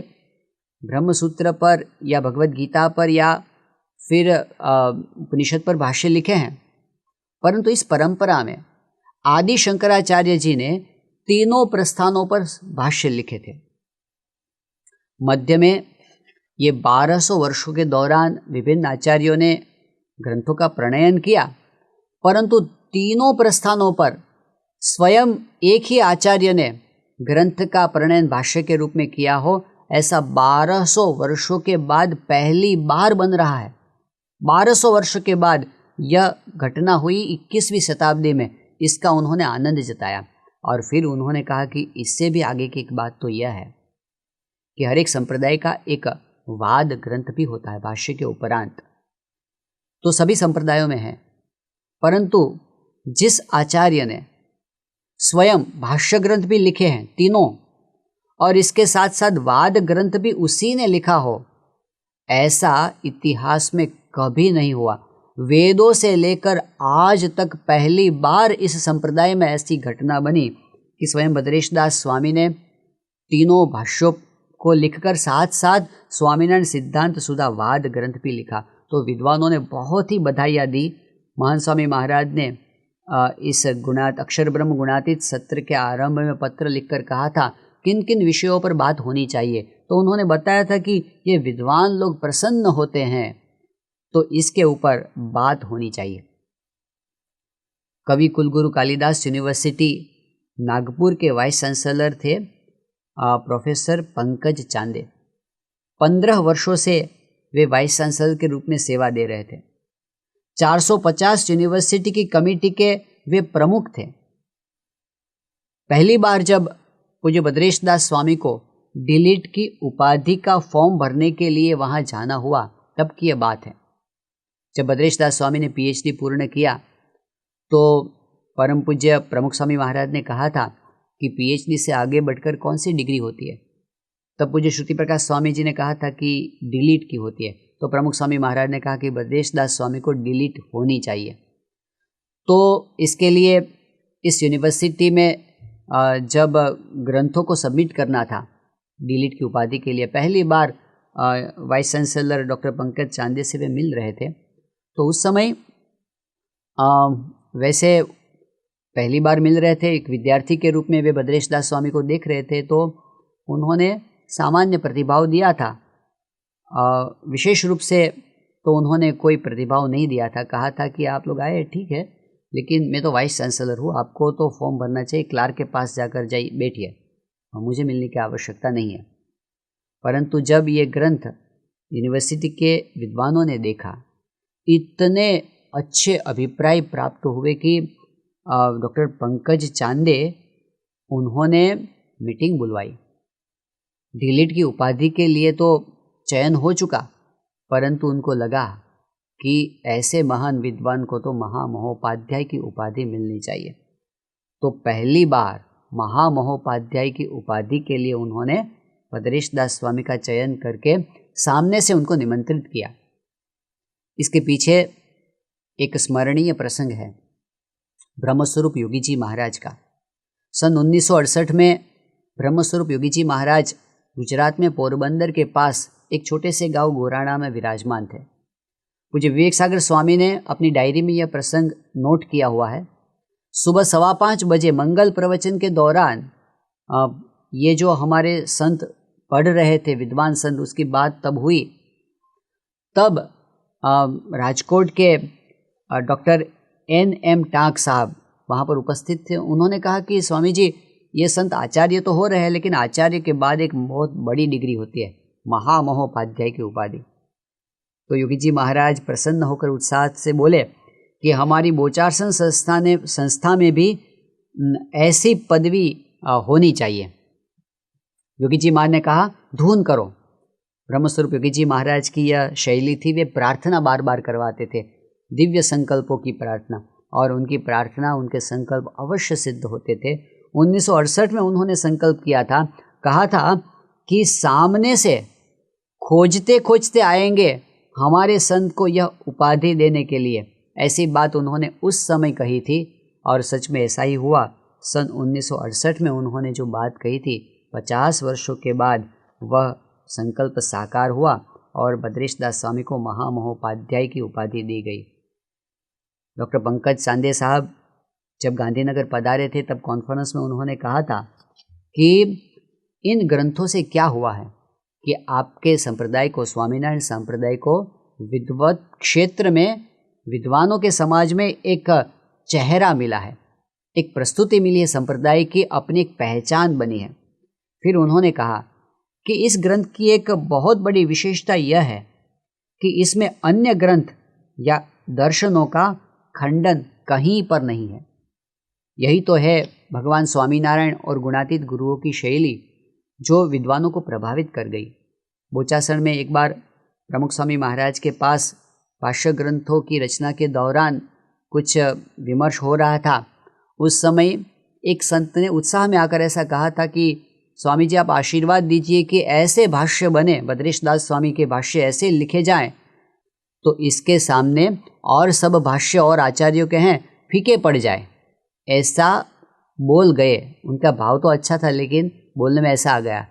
ब्रह्मसूत्र पर या भगवत गीता पर या फिर उपनिषद पर भाष्य लिखे हैं, परंतु इस परंपरा में आदि शंकराचार्य जी ने तीनों प्रस्थानों पर भाष्य लिखे थे। मध्य में ये 1200 वर्षों के दौरान विभिन्न आचार्यों ने ग्रंथों का प्रणयन किया, परंतु तीनों प्रस्थानों पर स्वयं एक ही आचार्य ने ग्रंथ का प्रणयन भाष्य के रूप में किया हो, ऐसा 1200 वर्षों के बाद पहली बार बन रहा है। 1200 वर्ष के बाद यह घटना हुई 21वीं शताब्दी में। इसका उन्होंने आनंद जताया और फिर उन्होंने कहा कि इससे भी आगे की एक बात तो यह है कि हर एक संप्रदाय का एक वाद ग्रंथ भी होता है भाष्य के उपरांत। तो सभी संप्रदायों में है, परंतु जिस आचार्य ने स्वयं भाष्य ग्रंथ भी लिखे हैं तीनों, और इसके साथ साथ वाद ग्रंथ भी उसी ने लिखा हो, ऐसा इतिहास में कभी नहीं हुआ। वेदों से लेकर आज तक पहली बार इस संप्रदाय में ऐसी घटना बनी कि स्वयं भद्रेश दास स्वामी ने तीनों भाष्यों को लिखकर साथ साथ स्वामीनारायण सिद्धांत सुधा वाद ग्रंथ भी लिखा। तो विद्वानों ने बहुत ही बधाइयाँ दी। महान स्वामी महाराज ने इस अक्षर ब्रह्म गुणातीत सत्र के आरंभ में पत्र लिखकर कहा था किन किन विषयों पर बात होनी चाहिए। तो उन्होंने बताया था कि ये विद्वान लोग प्रसन्न होते हैं तो इसके ऊपर बात होनी चाहिए। कवि कुलगुरु कालिदास यूनिवर्सिटी नागपुर के वाइस चांसलर थे प्रोफेसर पंकज चांदे। 15 वर्षों से वे वाइस चांसलर के रूप में सेवा दे रहे थे। 450 यूनिवर्सिटी की कमेटी के वे प्रमुख थे। पहली बार जब पूज्य भद्रेश दास स्वामी को डिलीट की उपाधि का फॉर्म भरने के लिए वहाँ जाना हुआ, तब की यह बात है। जब भद्रेश दास स्वामी ने PhD पूर्ण किया तो परम पूज्य प्रमुख स्वामी महाराज ने कहा था कि PhD से आगे बढ़कर कौन सी डिग्री होती है। तब पूज्य श्रुति प्रकाश स्वामी जी ने कहा था कि डिलीट की होती है। तो प्रमुख स्वामी महाराज ने कहा कि भद्रेश दास स्वामी को डिलीट होनी चाहिए। तो इसके लिए इस यूनिवर्सिटी में जब ग्रंथों को सबमिट करना था डिलीट की उपाधि के लिए, पहली बार vice chancellor doctor Pankaj Chande से वे मिल रहे थे। तो उस समय वैसे पहली बार मिल रहे थे, एक विद्यार्थी के रूप में वे भद्रेश दास स्वामी को देख रहे थे। तो उन्होंने सामान्य प्रतिभाव दिया था, विशेष रूप से तो उन्होंने कोई प्रतिभाव नहीं दिया था। कहा था कि आप लोग आए ठीक है, लेकिन मैं तो वाइस चांसलर हूँ, आपको तो फॉर्म भरना चाहिए, क्लार्क के पास जाकर जाइए बैठिए, मुझे मिलने की आवश्यकता नहीं है। परंतु जब ये ग्रंथ यूनिवर्सिटी के विद्वानों ने देखा, इतने अच्छे अभिप्राय प्राप्त हुए कि डॉक्टर पंकज चांदे उन्होंने मीटिंग बुलवाई। डिलीट की उपाधि के लिए तो चयन हो चुका, परंतु उनको लगा कि ऐसे महान विद्वान को तो महामहोपाध्याय की उपाधि मिलनी चाहिए। तो पहली बार महामहोपाध्याय की उपाधि के लिए उन्होंने भद्रेश दास स्वामी का चयन करके सामने से उनको निमंत्रित किया। इसके पीछे एक स्मरणीय प्रसंग है ब्रह्मस्वरूप योगी जी महाराज का। सन 1968 में ब्रह्मस्वरूप योगी जी महाराज गुजरात में पोरबंदर के पास एक छोटे से गांव गोराणा में विराजमान थे। पूज्य विवेक सागर स्वामी ने अपनी डायरी में यह प्रसंग नोट किया हुआ है। सुबह 5:15 बजे मंगल प्रवचन के दौरान ये जो हमारे संत पढ़ रहे थे, विद्वान संत, उसकी बात तब हुई। तब राजकोट के डॉक्टर NM टाक साहब वहाँ पर उपस्थित थे। उन्होंने कहा कि स्वामी जी, ये संत आचार्य तो हो रहे हैं, लेकिन आचार्य के बाद एक बहुत बड़ी डिग्री होती है, महामहोपाध्याय की उपाधि। तो योगी जी महाराज प्रसन्न होकर उत्साह से बोले कि हमारी बोचारसन संस्था में भी ऐसी पदवी होनी चाहिए। योगी जी महाराज ने कहा, धून करो। ब्रह्मस्वरूप योगी जी महाराज की यह शैली थी, वे प्रार्थना बार बार करवाते थे, दिव्य संकल्पों की प्रार्थना, और उनकी प्रार्थना, उनके संकल्प अवश्य सिद्ध होते थे। 1968 में उन्होंने संकल्प किया था, कहा था कि सामने से खोजते खोजते आएंगे हमारे संत को यह उपाधि देने के लिए। ऐसी बात उन्होंने उस समय कही थी और सच में ऐसा ही हुआ। सन 1968 में उन्होंने जो बात कही थी, 50 वर्षों के बाद वह संकल्प साकार हुआ और भद्रेश दास स्वामी को महामहोपाध्याय की उपाधि दी गई। डॉक्टर पंकज सांदे साहब जब गांधीनगर पधारे थे, तब कॉन्फ्रेंस में उन्होंने कहा था कि इन ग्रंथों से क्या हुआ है कि आपके संप्रदाय को, स्वामीनारायण संप्रदाय को, विद्वत क्षेत्र में, विद्वानों के समाज में एक चेहरा मिला है, एक प्रस्तुति मिली है, संप्रदाय की अपनी एक पहचान बनी है। फिर उन्होंने कहा कि इस ग्रंथ की एक बहुत बड़ी विशेषता यह है कि इसमें अन्य ग्रंथ या दर्शनों का खंडन कहीं पर नहीं है। यही तो है भगवान स्वामीनारायण और गुणातीत गुरुओं की शैली, जो विद्वानों को प्रभावित कर गई। बोचासण में एक बार प्रमुख स्वामी महाराज के पास भाष्य ग्रंथों की रचना के दौरान कुछ विमर्श हो रहा था। उस समय एक संत ने उत्साह में आकर ऐसा कहा था कि स्वामी जी, आप आशीर्वाद दीजिए कि ऐसे भाष्य बने, भद्रेश दास स्वामी के भाष्य ऐसे लिखे जाएं तो इसके सामने और सब भाष्य और आचार्यों के हैं फीके पड़ जाए। ऐसा बोल गए। उनका भाव तो अच्छा था, लेकिन बोलने में ऐसा आ गया।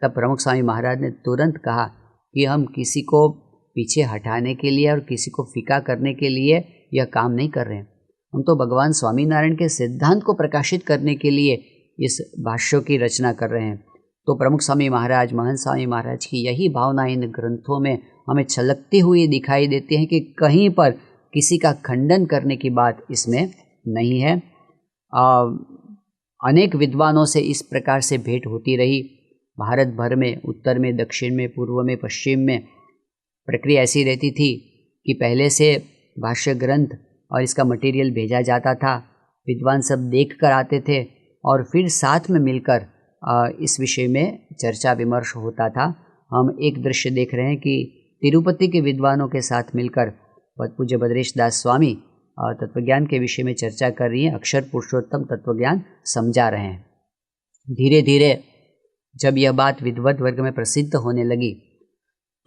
तब प्रमुख स्वामी महाराज ने तुरंत कहा कि हम किसी को पीछे हटाने के लिए और किसी को फीका करने के लिए यह काम नहीं कर रहे हैं। हम तो भगवान स्वामीनारायण के सिद्धांत को प्रकाशित करने के लिए इस भाष्यों की रचना कर रहे हैं। तो प्रमुख स्वामी महाराज, महंत स्वामी महाराज की यही भावना इन ग्रंथों में हमें छलकती हुई दिखाई देती है कि कहीं पर किसी का खंडन करने की बात इसमें नहीं है। अनेक विद्वानों से इस प्रकार से भेंट होती रही भारत भर में, उत्तर में, दक्षिण में, पूर्व में, पश्चिम में। प्रक्रिया ऐसी रहती थी कि पहले से भाष्य ग्रंथ और इसका मटेरियल भेजा जाता था, विद्वान सब देख कर आते थे और फिर साथ में मिलकर इस विषय में चर्चा विमर्श होता था। हम एक दृश्य देख रहे हैं कि तिरुपति के विद्वानों के साथ मिलकर पूज्य भद्रेश दास स्वामी तत्वज्ञान के विषय में चर्चा कर रही हैं, अक्षर पुरुषोत्तम तत्वज्ञान समझा रहे हैं। धीरे धीरे जब यह बात विद्वत वर्ग में प्रसिद्ध होने लगी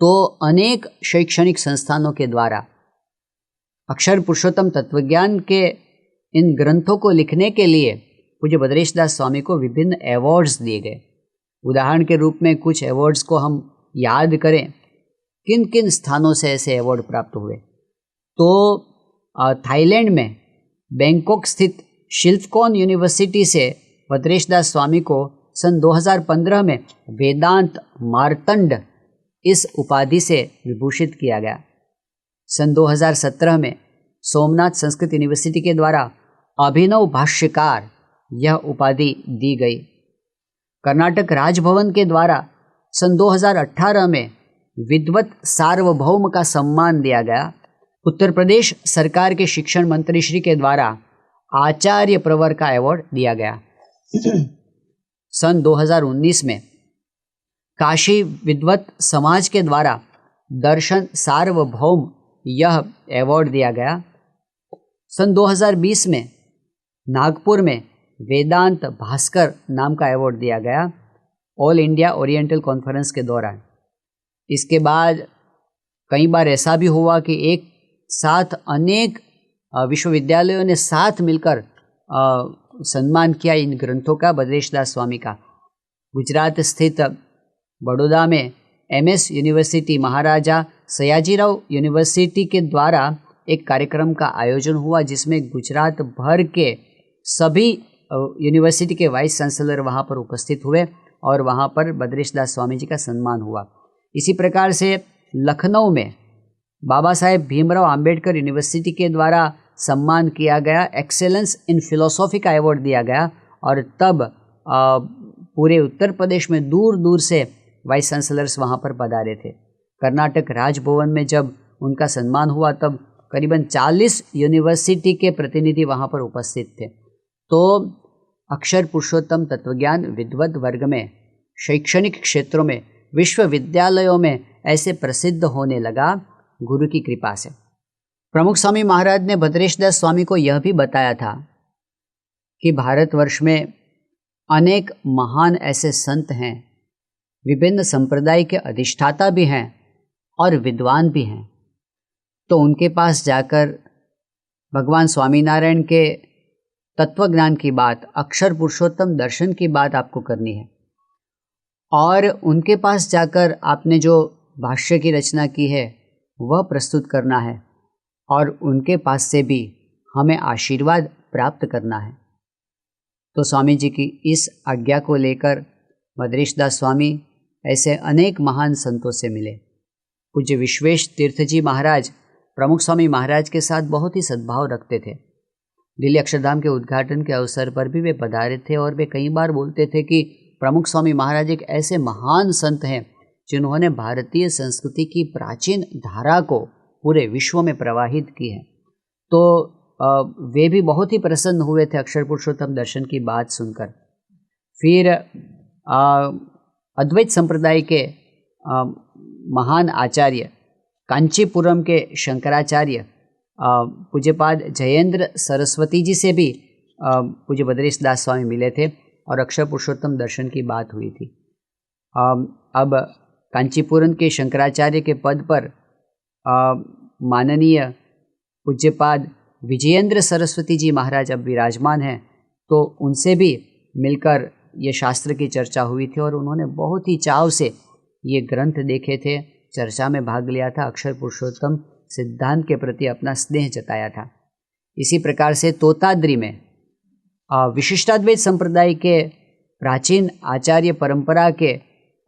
तो अनेक शैक्षणिक संस्थानों के द्वारा अक्षर पुरुषोत्तम तत्वज्ञान के इन ग्रंथों को लिखने के लिए पूज्य भद्रेश दास स्वामी को विभिन्न अवार्ड्स दिए गए। उदाहरण के रूप में कुछ अवार्ड्स को हम याद करें, किन किन स्थानों से ऐसे अवार्ड प्राप्त हुए। तो थाईलैंड में बैंकॉक स्थित शिल्पकॉन यूनिवर्सिटी से भद्रेश दास स्वामी को सन 2015 में वेदांत मार्तंड इस उपाधि से विभूषित किया गया। सन 2017 में सोमनाथ संस्कृत यूनिवर्सिटी के द्वारा अभिनव भाष्यकार यह उपाधि दी गई। कर्नाटक राजभवन के द्वारा सन 2018 में विद्वत सार्वभौम का सम्मान दिया गया। उत्तर प्रदेश सरकार के शिक्षण मंत्री श्री के द्वारा आचार्य प्रवर का अवार्ड दिया गया। सन 2019 में काशी विद्वत समाज के द्वारा दर्शन सार्वभौम यह अवार्ड दिया गया। सन 2020 में नागपुर में वेदांत भास्कर नाम का अवार्ड दिया गया। ऑल इंडिया ओरिएंटल कॉन्फ्रेंस के दौरान। इसके बाद कई बार ऐसा भी हुआ कि एक साथ अनेक विश्वविद्यालयों ने साथ मिलकर सम्मान किया इन ग्रंथों का, बद्रेशदास स्वामी का। गुजरात स्थित बड़ौदा में MS यूनिवर्सिटी, महाराजा सयाजीराव यूनिवर्सिटी के द्वारा एक कार्यक्रम का आयोजन हुआ, जिसमें गुजरात भर के सभी यूनिवर्सिटी के वाइस चांसलर वहाँ पर उपस्थित हुए और वहाँ पर बद्रेशदास स्वामी जी का सम्मान हुआ। इसी प्रकार से लखनऊ में बाबा साहेब भीमराव अंबेडकर यूनिवर्सिटी के द्वारा सम्मान किया गया, एक्सेलेंस इन फिलोसॉफी का अवार्ड दिया गया। और तब पूरे उत्तर प्रदेश में दूर दूर से वाइस चांसलर्स वहाँ पर पधारे थे। कर्नाटक राजभवन में जब उनका सम्मान हुआ तब करीबन 40 यूनिवर्सिटी के प्रतिनिधि वहाँ पर उपस्थित थे। तो अक्षर पुरुषोत्तम तत्वज्ञान विद्वत वर्ग में, शैक्षणिक क्षेत्रों में, विश्वविद्यालयों में ऐसे प्रसिद्ध होने लगा गुरु की कृपा से। प्रमुख स्वामी महाराज ने भद्रेशदास स्वामी को यह भी बताया था कि भारतवर्ष में अनेक महान ऐसे संत हैं, विभिन्न संप्रदाय के अधिष्ठाता भी हैं और विद्वान भी हैं, तो उनके पास जाकर भगवान स्वामीनारायण के तत्वज्ञान की बात, अक्षर पुरुषोत्तम दर्शन की बात आपको करनी है। और उनके पास जाकर आपने जो भाष्य की रचना की है वह प्रस्तुत करना है और उनके पास से भी हमें आशीर्वाद प्राप्त करना है। तो स्वामी जी की इस आज्ञा को लेकर भद्रेशदास स्वामी ऐसे अनेक महान संतों से मिले। पूज्य विश्वेश तीर्थ जी महाराज प्रमुख स्वामी महाराज के साथ बहुत ही सद्भाव रखते थे। दिल्ली अक्षरधाम के उद्घाटन के अवसर पर भी वे पधारे थे और वे कई बार बोलते थे कि प्रमुख स्वामी महाराज एक ऐसे महान संत हैं जिन्होंने भारतीय संस्कृति की प्राचीन धारा को पूरे विश्व में प्रवाहित की है। तो वे भी बहुत ही प्रसन्न हुए थे अक्षर पुरुषोत्तम दर्शन की बात सुनकर। फिर अद्वैत संप्रदाय के महान आचार्य कांचीपुरम के शंकराचार्य पूज्यपाद जयेंद्र सरस्वती जी से भी पूज्य बद्रेशदास स्वामी मिले थे और अक्षर पुरुषोत्तम दर्शन की बात हुई थी। अब कांचीपुरम के शंकराचार्य के पद पर माननीय पूज्यपाद विजयेंद्र सरस्वती जी महाराज अब विराजमान हैं, तो उनसे भी मिलकर ये शास्त्र की चर्चा हुई थी और उन्होंने बहुत ही चाव से ये ग्रंथ देखे थे, चर्चा में भाग लिया था, अक्षर पुरुषोत्तम सिद्धांत के प्रति अपना स्नेह जताया था। इसी प्रकार से तोताद्री में विशिष्टाद्वैत संप्रदाय के प्राचीन आचार्य परंपरा के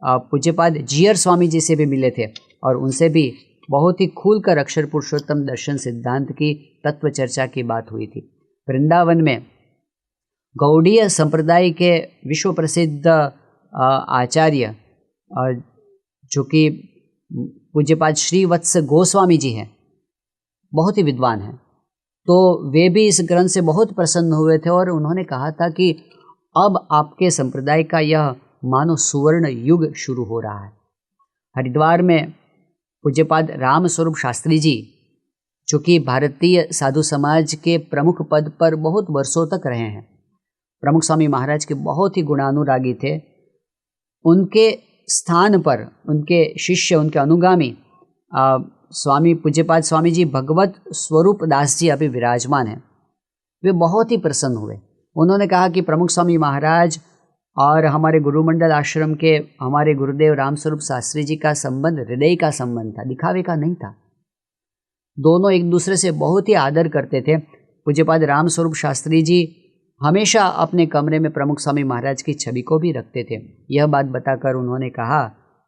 पूज्यपाद जीयर स्वामी जी से भी मिले थे और उनसे भी बहुत ही खुलकर अक्षर पुरुषोत्तम दर्शन सिद्धांत की तत्व चर्चा की बात हुई थी। वृंदावन में गौड़ीय संप्रदाय के विश्व प्रसिद्ध आचार्य जो कि पूज्यपाद श्रीवत्स गोस्वामी जी हैं, बहुत ही विद्वान हैं, तो वे भी इस ग्रंथ से बहुत प्रसन्न हुए थे और उन्होंने कहा था कि अब आपके संप्रदाय का यह मानो सुवर्ण युग शुरू हो रहा है। हरिद्वार में पूज्यपाद राम स्वरूप शास्त्री जी, जो कि भारतीय साधु समाज के प्रमुख पद पर बहुत वर्षों तक रहे हैं, प्रमुख स्वामी महाराज के बहुत ही गुणानुरागी थे, उनके स्थान पर उनके शिष्य, उनके अनुगामी स्वामी पूज्यपाद स्वामी जी भगवत स्वरूप दास जी अभी विराजमान हैं। वे बहुत ही प्रसन्न हुए। उन्होंने कहा कि प्रमुख स्वामी महाराज और हमारे गुरुमंडल आश्रम के हमारे गुरुदेव रामस्वरूप शास्त्री जी का संबंध हृदय का संबंध था, दिखावे का नहीं था। दोनों एक दूसरे से बहुत ही आदर करते थे। पूज्यपाद रामस्वरूप शास्त्री जी हमेशा अपने कमरे में प्रमुख स्वामी महाराज की छवि को भी रखते थे। यह बात बताकर उन्होंने कहा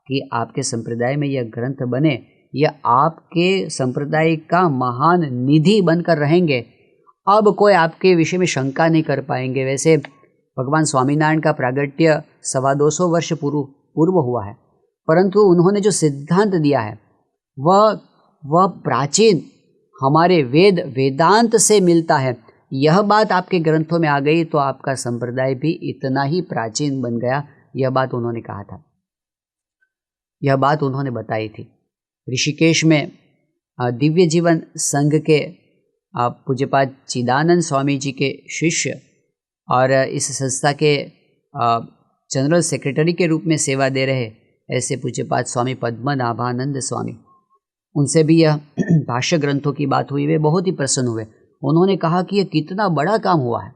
कि आपके संप्रदाय में यह ग्रंथ बने, यह आपके संप्रदाय का महान निधि बनकर रहेंगे। अब कोई आपके विषय में शंका नहीं कर पाएंगे। वैसे भगवान स्वामीनारायण का प्रागट्य 225 वर्ष पूर्व हुआ है, परंतु उन्होंने जो सिद्धांत दिया है वह प्राचीन हमारे वेदांत से मिलता है। यह बात आपके ग्रंथों में आ गई तो आपका संप्रदाय भी इतना ही प्राचीन बन गया। यह बात उन्होंने कहा था, यह बात उन्होंने बताई थी। ऋषिकेश में दिव्य जीवन संघ के जनरल सेक्रेटरी के रूप में सेवा दे रहे ऐसे पूज्यपाद स्वामी पद्मनाभानंद स्वामी, उनसे भी यह भाष्य ग्रंथों की बात हुई। वे बहुत ही प्रसन्न हुए। उन्होंने कहा कि यह कितना बड़ा काम हुआ है।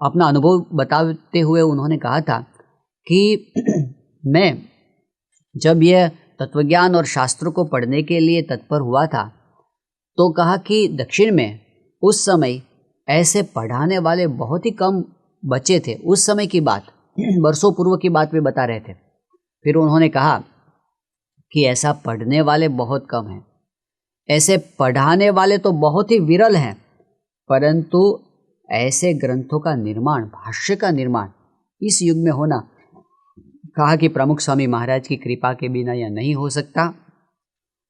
अपना अनुभव बताते हुए उन्होंने कहा था कि मैं जब यह तत्वज्ञान और शास्त्रों को पढ़ने के लिए तत्पर हुआ था तो कहा कि दक्षिण में उस समय ऐसे पढ़ाने वाले बहुत ही कम बचे थे। उस समय की बात, वर्षों पूर्व की बात वे बता रहे थे। फिर उन्होंने कहा कि ऐसा पढ़ने वाले बहुत कम हैं, ऐसे पढ़ाने वाले तो बहुत ही विरल हैं, परंतु ऐसे ग्रंथों का निर्माण, भाष्य का निर्माण इस युग में होना, कहा कि प्रमुख स्वामी महाराज की कृपा के बिना यह नहीं हो सकता।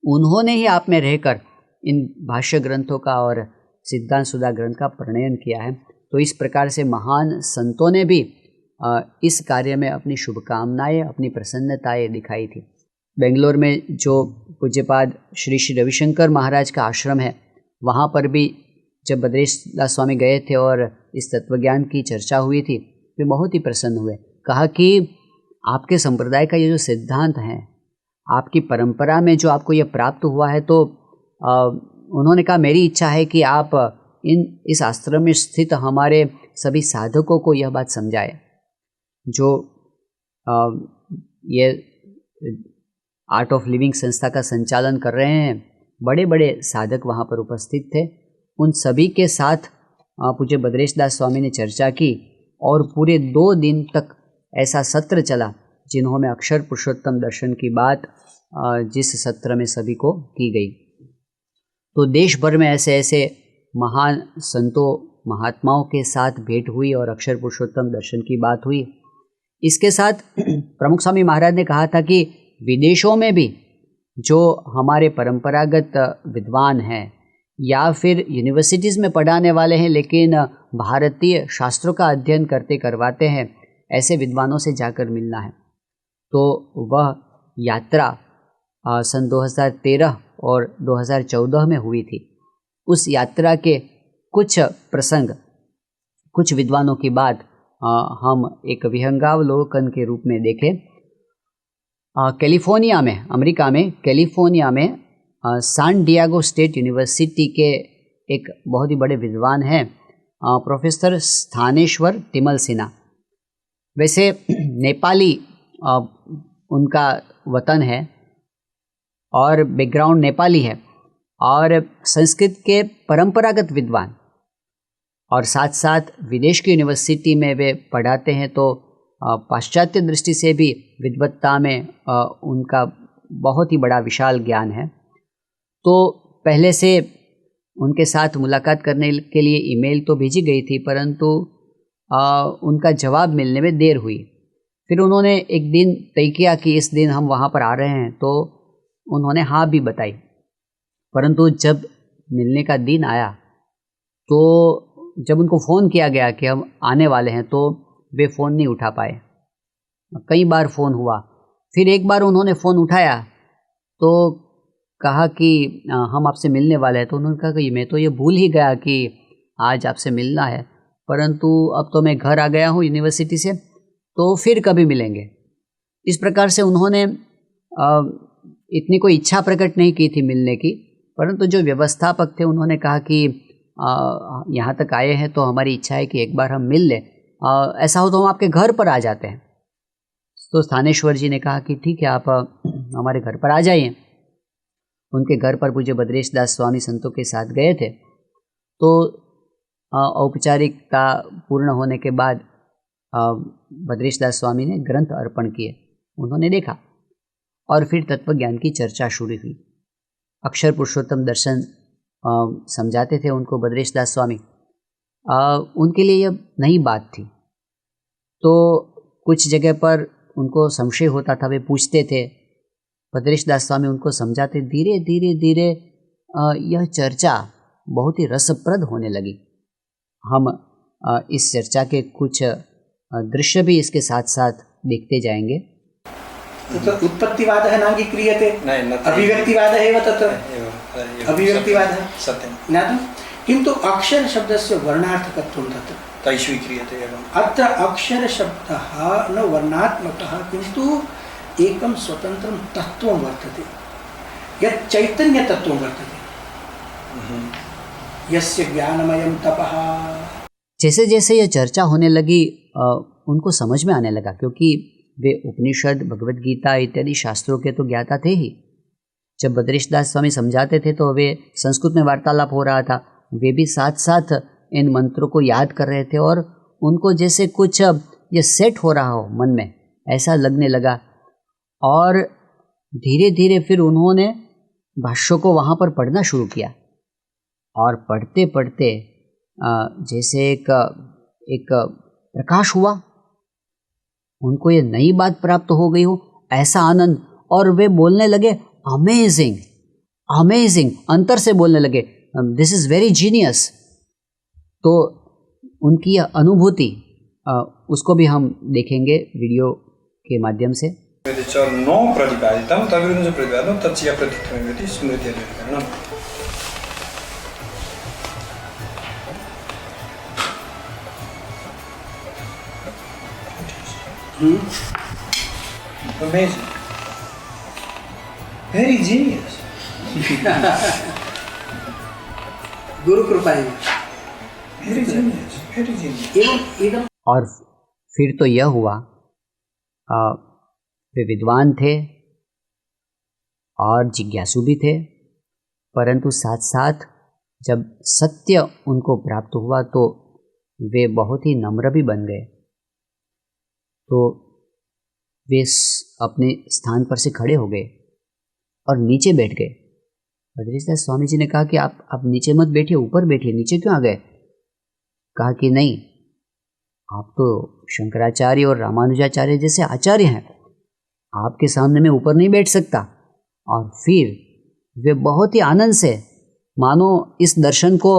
उन्होंने ही आप में रहकर इन भाष्य ग्रंथों का और सिद्धांत सुधा ग्रंथ का प्रणयन किया है। तो इस प्रकार से महान संतों ने भी इस कार्य में अपनी शुभकामनाएं, अपनी प्रसन्नताएं दिखाई थी। बेंगलोर में जो पूज्यपाद श्री श्री रविशंकर महाराज का आश्रम है, वहाँ पर भी जब बद्रेश दास स्वामी गए थे और इस तत्वज्ञान की चर्चा हुई थी, वे बहुत ही प्रसन्न हुए। कहा कि आपके संप्रदाय का ये जो सिद्धांत है, आपकी परंपरा में जो आपको ये प्राप्त हुआ है, तो उन्होंने कहा मेरी इच्छा है कि आप इस आश्रम में स्थित हमारे सभी साधकों को यह बात समझाए। जो ये आर्ट ऑफ लिविंग संस्था का संचालन कर रहे हैं, बड़े बड़े साधक वहाँ पर उपस्थित थे। उन सभी के साथ पूज्य बद्रेश दास स्वामी ने चर्चा की और पूरे 2 दिन तक ऐसा सत्र चला जिन्होंने अक्षर पुरुषोत्तम दर्शन की बात जिस सत्र में सभी को की गई। तो देश भर में ऐसे ऐसे महान संतों महात्माओं के साथ भेंट हुई और अक्षर पुरुषोत्तम दर्शन की बात हुई। इसके साथ प्रमुख स्वामी महाराज ने कहा था कि विदेशों में भी जो हमारे परंपरागत विद्वान हैं या फिर यूनिवर्सिटीज़ में पढ़ाने वाले हैं लेकिन भारतीय शास्त्रों का अध्ययन करते करवाते हैं, ऐसे विद्वानों से जाकर मिलना है। तो वह यात्रा सन 2013 और 2014 में हुई थी। उस यात्रा के कुछ प्रसंग, कुछ विद्वानों की बात हम एक विहंगावलोकन के रूप में देखें। कैलिफोर्निया में, अमेरिका में कैलिफोर्निया में सैन डिएगो स्टेट यूनिवर्सिटी के एक बहुत ही बड़े विद्वान हैं प्रोफेसर स्थानेश्वर तिमल सिन्हा। वैसे नेपाली उनका वतन है और बैकग्राउंड नेपाली है और संस्कृत के परंपरागत विद्वान, और साथ साथ विदेश की यूनिवर्सिटी में वे पढ़ाते हैं। तो पाश्चात्य दृष्टि से भी विद्वत्ता में उनका बहुत ही बड़ा विशाल ज्ञान है। तो पहले से उनके साथ मुलाकात करने के लिए ईमेल तो भेजी गई थी, परंतु उनका जवाब मिलने में देर हुई। फिर उन्होंने एक दिन तय किया कि इस दिन हम वहाँ पर आ रहे हैं, तो उन्होंने हाँ भी बताई। परंतु जब मिलने का दिन आया तो जब उनको फ़ोन किया गया कि हम आने वाले हैं, तो वे फ़ोन नहीं उठा पाए। कई बार फ़ोन हुआ, फिर एक बार उन्होंने फ़ोन उठाया तो कहा कि हम आपसे मिलने वाले हैं। तो उन्होंने कहा कि मैं तो ये भूल ही गया कि आज आपसे मिलना है, परंतु अब तो मैं घर आ गया हूँ यूनिवर्सिटी से, तो फिर कभी मिलेंगे। इस प्रकार से उन्होंने इतनी कोई इच्छा प्रकट नहीं की थी मिलने की, परंतु जो व्यवस्थापक थे उन्होंने कहा कि यहाँ तक आए हैं तो हमारी इच्छा है कि एक बार हम मिल लें, ऐसा हो तो हम आपके घर पर आ जाते हैं। तो स्थानेश्वर जी ने कहा कि ठीक है, आप हमारे घर पर आ जाइए। उनके घर पर पूज्य बद्रेश दास स्वामी संतों के साथ गए थे। तो औपचारिकता पूर्ण होने के बाद बद्रेश दास स्वामी ने ग्रंथ अर्पण किए, उन्होंने देखा और फिर तत्व ज्ञान की चर्चा शुरू हुई। अक्षर पुरुषोत्तम दर्शन समझाते थे उनको बद्रेश दास स्वामी। उनके लिए यह नई बात थी, तो कुछ जगह पर उनको संशय होता था, वे पूछते थे, बद्रेश दास स्वामी उनको समझाते। धीरे धीरे धीरे यह चर्चा बहुत ही रसप्रद होने लगी। हम इस चर्चा के कुछ दृश्य भी इसके साथ साथ देखते जाएंगे। उत्पत्तिवादः नाङ्गीक्रियते, अभिव्यक्तिवादः एव तत् अभिव्यक्तिवादः सत्यं ज्ञातं। किन्तु अक्षरशब्दस्य वर्णार्थकत्वं तत्र तैः स्वीक्रियते एवम्। अत्र अक्षरशब्दः न वर्णात्मकः किन्तु एकं स्वतन्त्रं तत्त्वं वर्तते, यत् चैतन्यतत्त्वं वर्तते, यस्य ज्ञानमयं तपः। जैसे जैसे ये चर्चा होने लगी उनको समझ में आने लगा, क्योंकि वे उपनिषद, भगवद गीता इत्यादि शास्त्रों के तो ज्ञाता थे ही। जब बद्रीश दास स्वामी समझाते थे तो वे संस्कृत में वार्तालाप हो रहा था, वे भी साथ साथ इन मंत्रों को याद कर रहे थे और उनको जैसे कुछ ये सेट हो रहा हो मन में, ऐसा लगने लगा। और धीरे धीरे फिर उन्होंने भाष्यों को वहाँ पर पढ़ना शुरू किया और पढ़ते पढ़ते जैसे एक प्रकाश हुआ, उनको ये नई बात प्राप्त हो गई हो, ऐसा आनंद। और वे बोलने लगे अमेजिंग अमेजिंग, अंतर से बोलने लगे दिस इज़ वेरी जीनियस। तो उनकी यह अनुभूति उसको भी हम देखेंगे वीडियो के माध्यम से। नो प्रतिपादितं तविरुद्ध प्रतिपादितं तच्चिया प्रतित्वमिति स्मृत्यधिकरणम्। Amazing. Very genius. गुरु कृपा है। Very genius. Very genius. और फिर तो यह हुआ, वे विद्वान थे और जिज्ञासु भी थे, परंतु साथ साथ जब सत्य उनको प्राप्त हुआ तो वे बहुत ही नम्र भी बन गए। तो वे अपने स्थान पर से खड़े हो गए और नीचे बैठ गए। बद्रीश दास स्वामी जी ने कहा कि आप नीचे मत बैठिए, ऊपर बैठिए, नीचे क्यों आ गए? कहा कि नहीं, आप तो शंकराचार्य और रामानुजाचार्य जैसे आचार्य हैं, आपके सामने मैं ऊपर नहीं बैठ सकता। और फिर वे बहुत ही आनंद से, मानो इस दर्शन को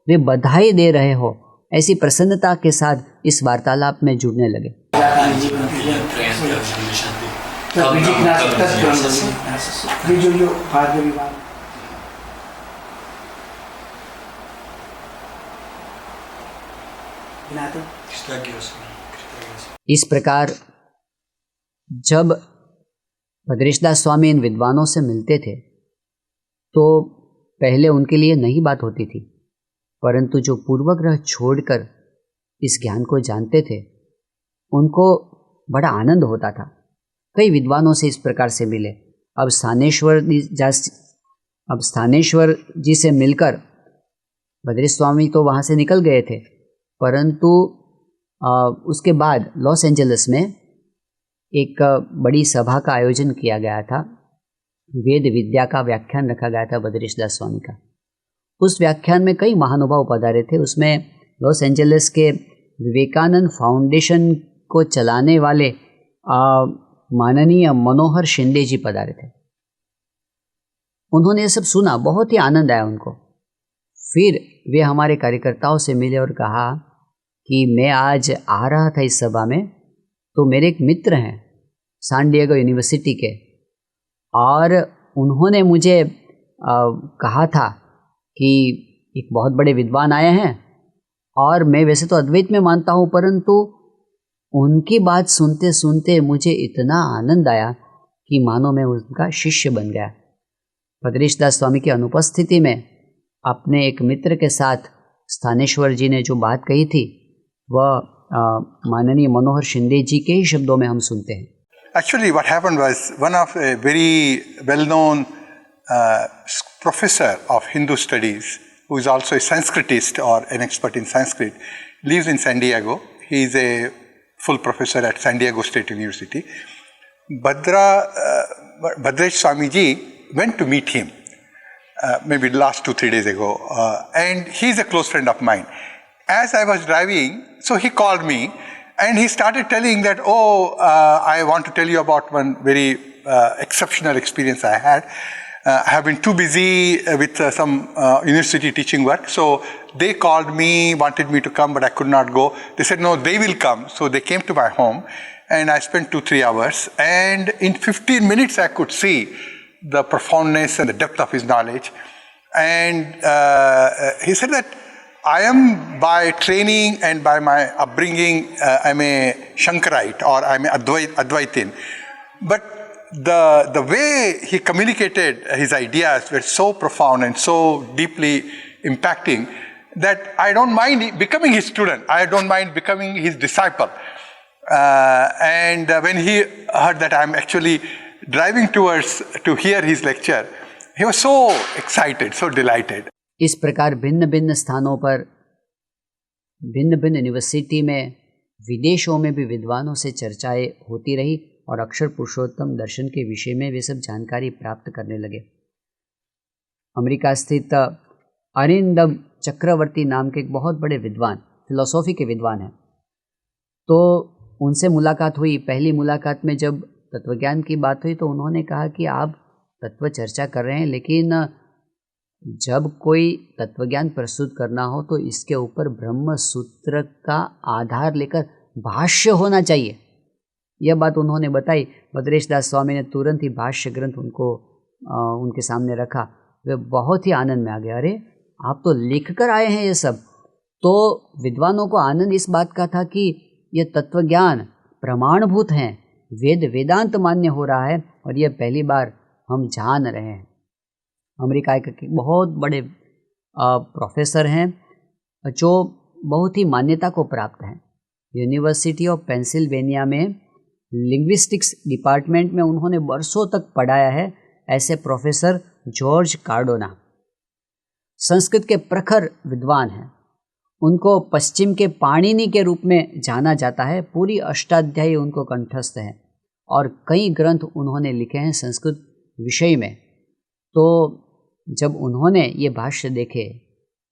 वे बधाई दे रहे हो, ऐसी प्रसन्नता के साथ इस वार्तालाप में जुड़ने लगे। इस प्रकार जब बद्रीश दास स्वामी इन विद्वानों से मिलते थे तो पहले उनके लिए नई बात होती थी, परंतु जो पूर्वग्रह छोड़कर इस ज्ञान को जानते थे उनको बड़ा आनंद होता था। कई विद्वानों से इस प्रकार से मिले। अब स्थानेश्वर जी से मिलकर बद्रीश स्वामी तो वहाँ से निकल गए थे, परंतु उसके बाद लॉस एंजलिस में एक बड़ी सभा का आयोजन किया गया था। वेद विद्या का व्याख्यान रखा गया था बद्रीश दास स्वामी का। उस व्याख्यान में कई महानुभाव पधारे थे। उसमें लॉस एंजलिस के विवेकानंद फाउंडेशन को चलाने वाले माननीय मनोहर शिंदे जी पधारे थे। उन्होंने ये सब सुना, बहुत ही आनंद आया उनको। फिर वे हमारे कार्यकर्ताओं से मिले और कहा कि मैं आज आ रहा था इस सभा में, तो मेरे एक मित्र हैं सैन डिएगो यूनिवर्सिटी के, और उन्होंने मुझे कहा था कि एक बहुत बड़े विद्वान आए हैं, और मैं वैसे तो अद्वैत में मानता हूँ, परंतु उनकी बात सुनते सुनते मुझे इतना आनंद आया कि मानो मैं उनका शिष्य बन गया। बद्रीश दास स्वामी की अनुपस्थिति में अपने एक मित्र के साथ स्थानेश्वर जी ने जो बात कही थी वह माननीय मनोहर शिंदे जी के ही शब्दों में हम सुनते हैं। Actually, what happened was one of a very well-known professor of Hindu studies, who is also a Sanskritist or an expert in Sanskrit, lives in San Diego. He is a full professor at San Diego State University. Bhadresh Swamiji went to meet him maybe last 2-3 days ago, and he is a close friend of mine. As I was driving, so he called me and he started telling that, I want to tell you about one very exceptional experience I had. I have been too busy with some university teaching work, so they called me, wanted me to come, but I could not go. They said, no, they will come. So they came to my home and I spent 2-3 hours, and in 15 minutes I could see the profoundness and the depth of his knowledge. And he said that I am by training and by my upbringing, I'm a Shankarite or I'm a Advaitin. But the way he communicated his ideas were so profound and so deeply impacting that I don't mind becoming his student. I don't mind becoming his disciple. And when he heard that I'm actually driving to hear his lecture, he was so excited, so delighted. इस प्रकार भिन्न भिन्न स्थानों पर, भिन्न भिन्न university में, विदेशों में भी विद्वानों से चर्चाएं होती रही और अक्षर पुरुषोत्तम दर्शन के विषय में वे सब जानकारी प्राप्त करने लगे। अमेरिका स्थित अरिंदम चक्रवर्ती नाम के एक बहुत बड़े विद्वान, फिलॉसफी के विद्वान हैं, तो उनसे मुलाकात हुई। पहली मुलाकात में जब तत्वज्ञान की बात हुई तो उन्होंने कहा कि आप तत्व चर्चा कर रहे हैं, लेकिन जब कोई तत्वज्ञान प्रस्तुत करना हो तो इसके ऊपर ब्रह्म सूत्र का आधार लेकर भाष्य होना चाहिए। यह बात उन्होंने बताई। भद्रेश दास स्वामी ने तुरंत ही भाष्य ग्रंथ उनके सामने रखा। वे बहुत ही आनंद में आ गए। अरे आप तो लिख कर आए हैं ये सब। तो विद्वानों को आनंद इस बात का था कि यह तत्वज्ञान प्रमाणभूत हैं, वेदांत मान्य हो रहा है और यह पहली बार हम जान रहे हैं। अमेरिका के बहुत बड़े प्रोफेसर हैं जो बहुत ही मान्यता को प्राप्त हैं। यूनिवर्सिटी ऑफ पेंसिल्वेनिया में लिंग्विस्टिक्स डिपार्टमेंट में उन्होंने वर्षों तक पढ़ाया है। ऐसे प्रोफेसर जॉर्ज कार्डोना संस्कृत के प्रखर विद्वान हैं। उनको पश्चिम के पाणिनि के रूप में जाना जाता है। पूरी अष्टाध्यायी उनको कंठस्थ है और कई ग्रंथ उन्होंने लिखे हैं संस्कृत विषय में। तो जब उन्होंने ये भाष्य देखे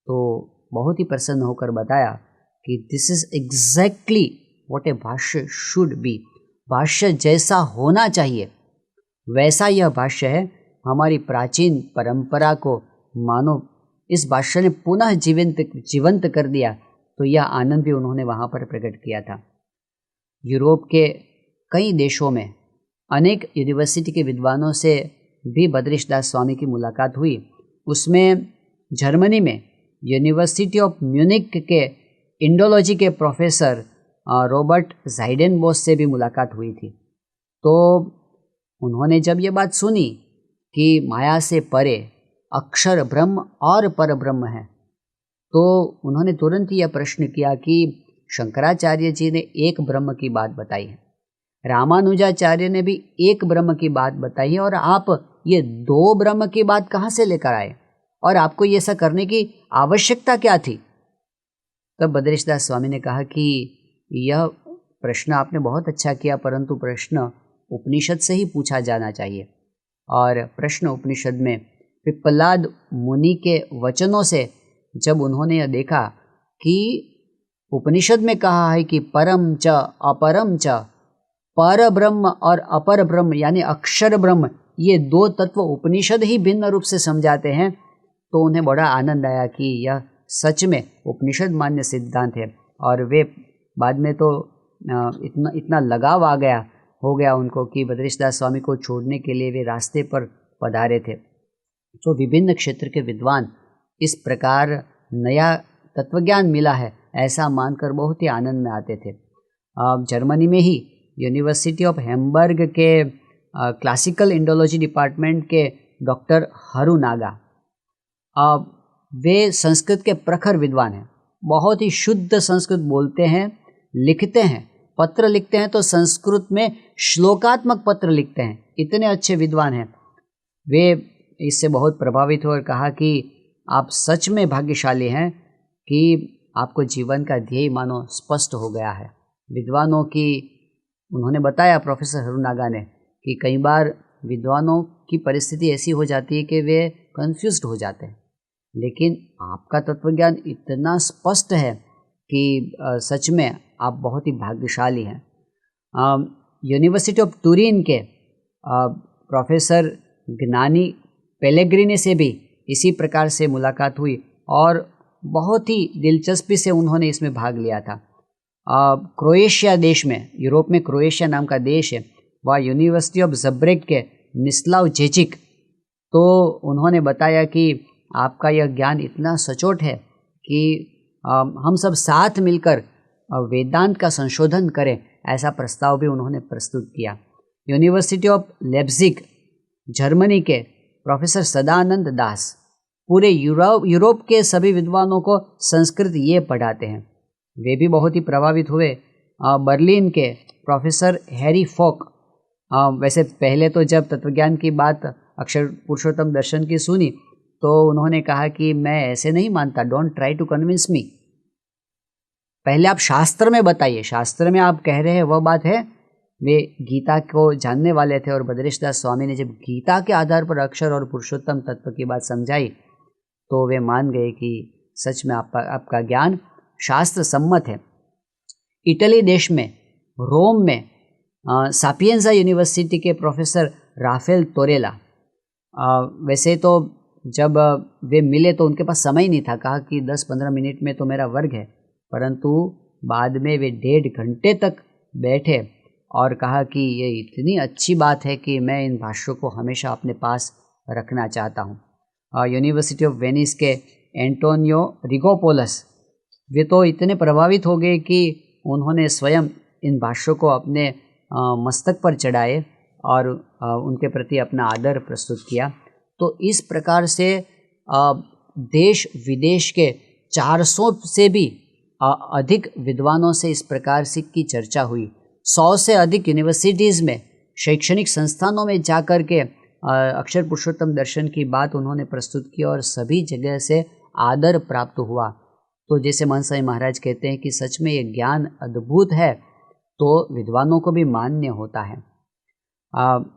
तो बहुत ही प्रसन्न होकर बताया कि दिस इज़ एग्जैक्टली व्हाट ए भाष्य शुड बी। भाष्य जैसा होना चाहिए वैसा यह भाष्य है। हमारी प्राचीन परंपरा को मानो इस भाष्य ने पुनः जीवंत कर दिया। तो यह आनंद भी उन्होंने वहाँ पर प्रकट किया था। यूरोप के कई देशों में अनेक यूनिवर्सिटी के विद्वानों से भी भद्रेश दास स्वामी की मुलाकात हुई। उसमें जर्मनी में यूनिवर्सिटी ऑफ म्यूनिक के इंडोलॉजी के प्रोफेसर रॉबर्ट ज़ाइडेनबॉस से भी मुलाकात हुई थी। तो उन्होंने जब ये बात सुनी कि माया से परे अक्षर ब्रह्म और पर ब्रह्म है, तो उन्होंने तुरंत यह प्रश्न किया कि शंकराचार्य जी ने एक ब्रह्म की बात बताई है, रामानुजाचार्य ने भी एक ब्रह्म की बात बताई है, और आप ये दो ब्रह्म की बात कहाँ से लेकर आए और आपको ये ऐसा करने की आवश्यकता क्या थी? तब भद्रेश दास स्वामी ने कहा कि यह प्रश्न आपने बहुत अच्छा किया, परंतु प्रश्न उपनिषद से ही पूछा जाना चाहिए। और प्रश्न उपनिषद में पिप्पलाद मुनि के वचनों से जब उन्होंने यह देखा कि उपनिषद में कहा है कि परम च अपरम च, पर ब्रह्म और अपर ब्रह्म यानी अक्षर ब्रह्म, ये दो तत्व उपनिषद ही भिन्न रूप से समझाते हैं, तो उन्हें बड़ा आनंद आया कि यह सच में उपनिषद मान्य सिद्धांत है। और वे बाद में तो इतना लगाव हो गया उनको कि भद्रेश दास स्वामी को छोड़ने के लिए वे रास्ते पर पधारे थे। तो विभिन्न क्षेत्र के विद्वान इस प्रकार नया तत्वज्ञान मिला है ऐसा मानकर बहुत ही आनंद में आते थे। जर्मनी में ही यूनिवर्सिटी ऑफ हैम्बर्ग के क्लासिकल इंडोलॉजी डिपार्टमेंट के डॉक्टर हरुनागा, वे संस्कृत के प्रखर विद्वान हैं। बहुत ही शुद्ध संस्कृत बोलते हैं, लिखते हैं, पत्र लिखते हैं तो संस्कृत में श्लोकात्मक पत्र लिखते हैं। इतने अच्छे विद्वान हैं। वे इससे बहुत प्रभावित हुए और कहा कि आप सच में भाग्यशाली हैं कि आपको जीवन का ध्येय मानो स्पष्ट हो गया है। विद्वानों की उन्होंने बताया, प्रोफेसर हरुनागा ने, कि कई बार विद्वानों की परिस्थिति ऐसी हो जाती है कि वे कंफ्यूज्ड हो जाते हैं, लेकिन आपका तत्वज्ञान इतना स्पष्ट है कि सच में आप बहुत ही भाग्यशाली हैं। यूनिवर्सिटी ऑफ टूरिन के प्रोफेसर ज्ञानी पेलेग्रिनी से भी इसी प्रकार से मुलाकात हुई और बहुत ही दिलचस्पी से उन्होंने इसमें भाग लिया था। क्रोएशिया देश में, यूरोप में क्रोएशिया नाम का देश है, वह यूनिवर्सिटी ऑफ ज़ब्रेग के मिस्लाव जेचिक, तो उन्होंने बताया कि आपका यह ज्ञान इतना सचोट है कि हम सब साथ मिलकर वेदांत का संशोधन करें, ऐसा प्रस्ताव भी उन्होंने प्रस्तुत किया। यूनिवर्सिटी ऑफ लेप्जिग जर्मनी के प्रोफेसर सदानंद दास पूरे यूरोप के सभी विद्वानों को संस्कृत ये पढ़ाते हैं। वे भी बहुत ही प्रभावित हुए। बर्लिन के प्रोफेसर हैरी फोक, वैसे पहले तो जब तत्वज्ञान की बात अक्षर पुरुषोत्तम दर्शन की सुनी तो उन्होंने कहा कि मैं ऐसे नहीं मानता, don't try to convince me, पहले आप शास्त्र में बताइए, शास्त्र में आप कह रहे हैं वह बात है। वे गीता को जानने वाले थे और बद्रेश दास स्वामी ने जब गीता के आधार पर अक्षर और पुरुषोत्तम तत्व की बात समझाई तो वे मान गए कि सच में आपका ज्ञान शास्त्र सम्मत है। इटली देश में रोम में सापियंजा यूनिवर्सिटी के प्रोफेसर राफेल तोरेला, वैसे तो जब वे मिले तो उनके पास समय नहीं था, कहा कि 10-15 मिनट में तो मेरा वर्ग है, परंतु बाद में वे 1.5 घंटे तक बैठे और कहा कि ये इतनी अच्छी बात है कि मैं इन भाष्यों को हमेशा अपने पास रखना चाहता हूँ। यूनिवर्सिटी ऑफ वेनिस के एंटोनियो रिगोपोलस, वे तो इतने प्रभावित हो गए कि उन्होंने स्वयं इन भाष्यों को अपने मस्तक पर चढ़ाए और उनके प्रति अपना आदर प्रस्तुत किया। तो इस प्रकार से देश विदेश के 400 से भी अधिक विद्वानों से इस प्रकार से की चर्चा हुई। 100 से अधिक यूनिवर्सिटीज़ में, शैक्षणिक संस्थानों में जाकर के अक्षर पुरुषोत्तम दर्शन की बात उन्होंने प्रस्तुत की और सभी जगह से आदर प्राप्त हुआ। तो जैसे मनसाई महाराज कहते हैं कि सच में ये ज्ञान अद्भुत है, तो विद्वानों को भी मान्य होता है।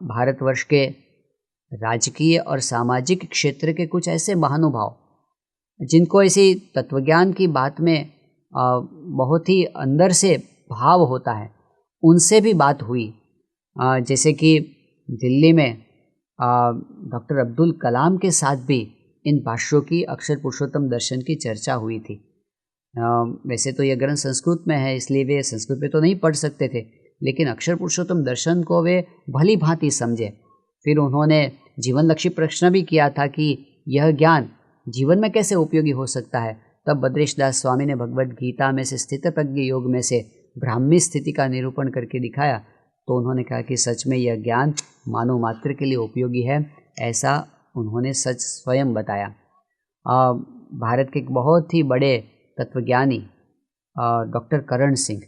भारतवर्ष के राजकीय और सामाजिक क्षेत्र के कुछ ऐसे महानुभाव जिनको ऐसी तत्वज्ञान की बात में बहुत ही अंदर से भाव होता है, उनसे भी बात हुई। जैसे कि दिल्ली में डॉक्टर अब्दुल कलाम के साथ भी इन भाष्यों की अक्षर पुरुषोत्तम दर्शन की चर्चा हुई थी। वैसे तो यह ग्रंथ संस्कृत में है, इसलिए वे संस्कृत में तो नहीं पढ़ सकते थे, लेकिन अक्षर पुरुषोत्तम दर्शन को वे भली भांति समझे। फिर उन्होंने जीवनलक्षी प्रश्न भी किया था कि यह ज्ञान जीवन में कैसे उपयोगी हो सकता है। तब बद्रेश दास स्वामी ने भगवद गीता में से स्थित प्रज्ञ योग में से ब्राह्मी स्थिति का निरूपण करके दिखाया। तो उन्होंने कहा कि सच में यह ज्ञान मानव मात्र के लिए उपयोगी है, ऐसा उन्होंने सच स्वयं बताया। भारत के एक बहुत ही बड़े तत्वज्ञानी डॉक्टर करण सिंह,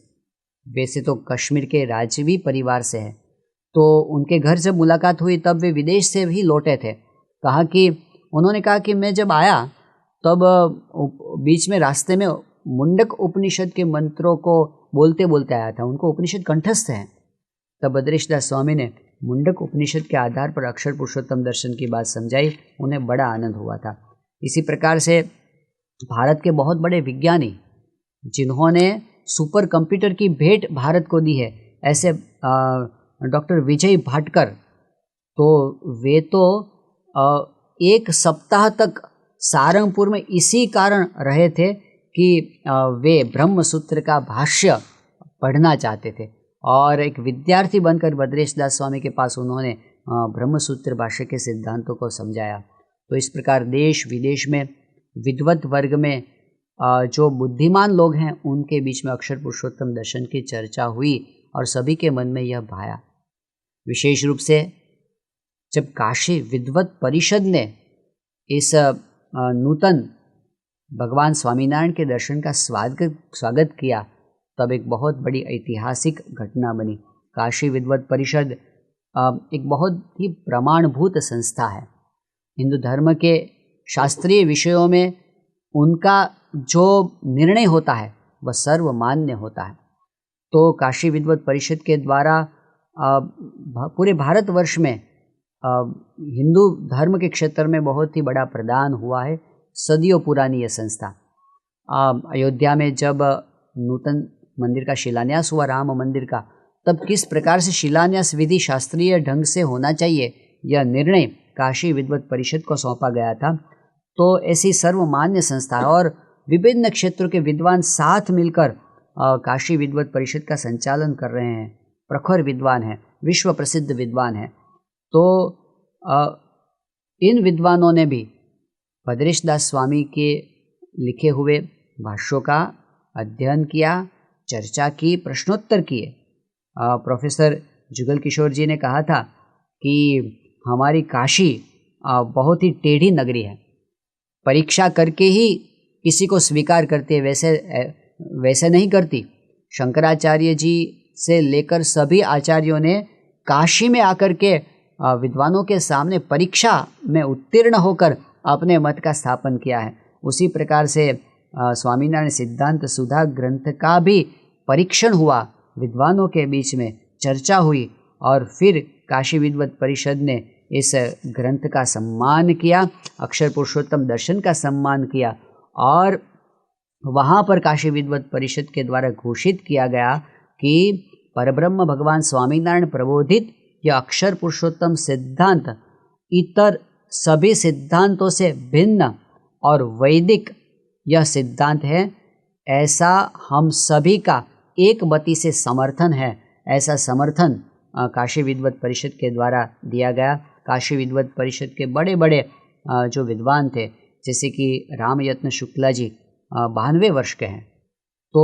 वैसे तो कश्मीर के राजवी परिवार से है, तो उनके घर जब मुलाकात हुई तब वे विदेश से भी लौटे थे। उन्होंने कहा कि मैं जब आया तब बीच में रास्ते में मुंडक उपनिषद के मंत्रों को बोलते बोलते आया था, उनको उपनिषद कंठस्थ हैं। तब बद्रेश दास स्वामी ने मुंडक उपनिषद के आधार पर अक्षर पुरुषोत्तम दर्शन की बात समझाई, उन्हें बड़ा आनंद हुआ था। इसी प्रकार से भारत के बहुत बड़े विज्ञानी जिन्होंने सुपर कंप्यूटर की भेंट भारत को दी है, ऐसे डॉक्टर विजय भाटकर, तो वे तो 1 सप्ताह तक सारंगपुर में इसी कारण रहे थे कि वे ब्रह्म सूत्र का भाष्य पढ़ना चाहते थे और एक विद्यार्थी बनकर बद्रेश दास स्वामी के पास उन्होंने ब्रह्म सूत्र भाष्य के सिद्धांतों को समझाया। तो इस प्रकार देश विदेश में विद्वत वर्ग में जो बुद्धिमान लोग हैं उनके बीच में अक्षर पुरुषोत्तम दर्शन की चर्चा हुई और सभी के मन में यह भाया। विशेष रूप से जब काशी विद्वत परिषद ने इस नूतन भगवान स्वामीनारायण के दर्शन का स्वागत किया, तब एक बहुत बड़ी ऐतिहासिक घटना बनी। काशी विद्वत परिषद एक बहुत ही प्रमाणभूत संस्था है। हिंदू धर्म के शास्त्रीय विषयों में उनका जो निर्णय होता है वह सर्वमान्य होता है। तो काशी विद्वत परिषद के द्वारा पूरे भारतवर्ष में हिंदू धर्म के क्षेत्र में बहुत ही बड़ा प्रदान हुआ है। सदियों पुरानी यह संस्था। अयोध्या में जब नूतन मंदिर का शिलान्यास हुआ, राम मंदिर का, तब किस प्रकार से शिलान्यास विधि शास्त्रीय ढंग से होना चाहिए, यह निर्णय काशी विद्वत परिषद को सौंपा गया था। तो ऐसी सर्वमान्य संस्था और विभिन्न क्षेत्रों के विद्वान साथ मिलकर काशी विद्वत परिषद का संचालन कर रहे हैं। प्रखर विद्वान हैं, विश्व प्रसिद्ध विद्वान हैं। तो इन विद्वानों ने भी भद्रेश दास स्वामी के लिखे हुए भाष्यों का अध्ययन किया, चर्चा की, प्रश्नोत्तर किए। प्रोफेसर जुगल किशोर जी ने कहा था कि हमारी काशी बहुत ही टेढ़ी नगरी है, परीक्षा करके ही किसी को स्वीकार करती है, वैसे नहीं करती। शंकराचार्य जी से लेकर सभी आचार्यों ने काशी में आकर के विद्वानों के सामने परीक्षा में उत्तीर्ण होकर अपने मत का स्थापन किया है। उसी प्रकार से स्वामीनारायण सिद्धांत सुधा ग्रंथ का भी परीक्षण हुआ, विद्वानों के बीच में चर्चा हुई और फिर काशी विद्वत परिषद ने इस ग्रंथ का सम्मान किया, अक्षर पुरुषोत्तम दर्शन का सम्मान किया और वहाँ पर काशी विद्वत परिषद के द्वारा घोषित किया गया कि परब्रह्म भगवान स्वामीनारायण प्रबोधित यह अक्षर पुरुषोत्तम सिद्धांत इतर सभी सिद्धांतों से भिन्न और वैदिक यह सिद्धांत है, ऐसा हम सभी का एक मति से समर्थन है। ऐसा समर्थन काशी विद्वत परिषद के द्वारा दिया गया। काशी विद्वत परिषद के बड़े बड़े जो विद्वान थे, जैसे कि रामयत्न शुक्ला जी 92 वर्ष के हैं, तो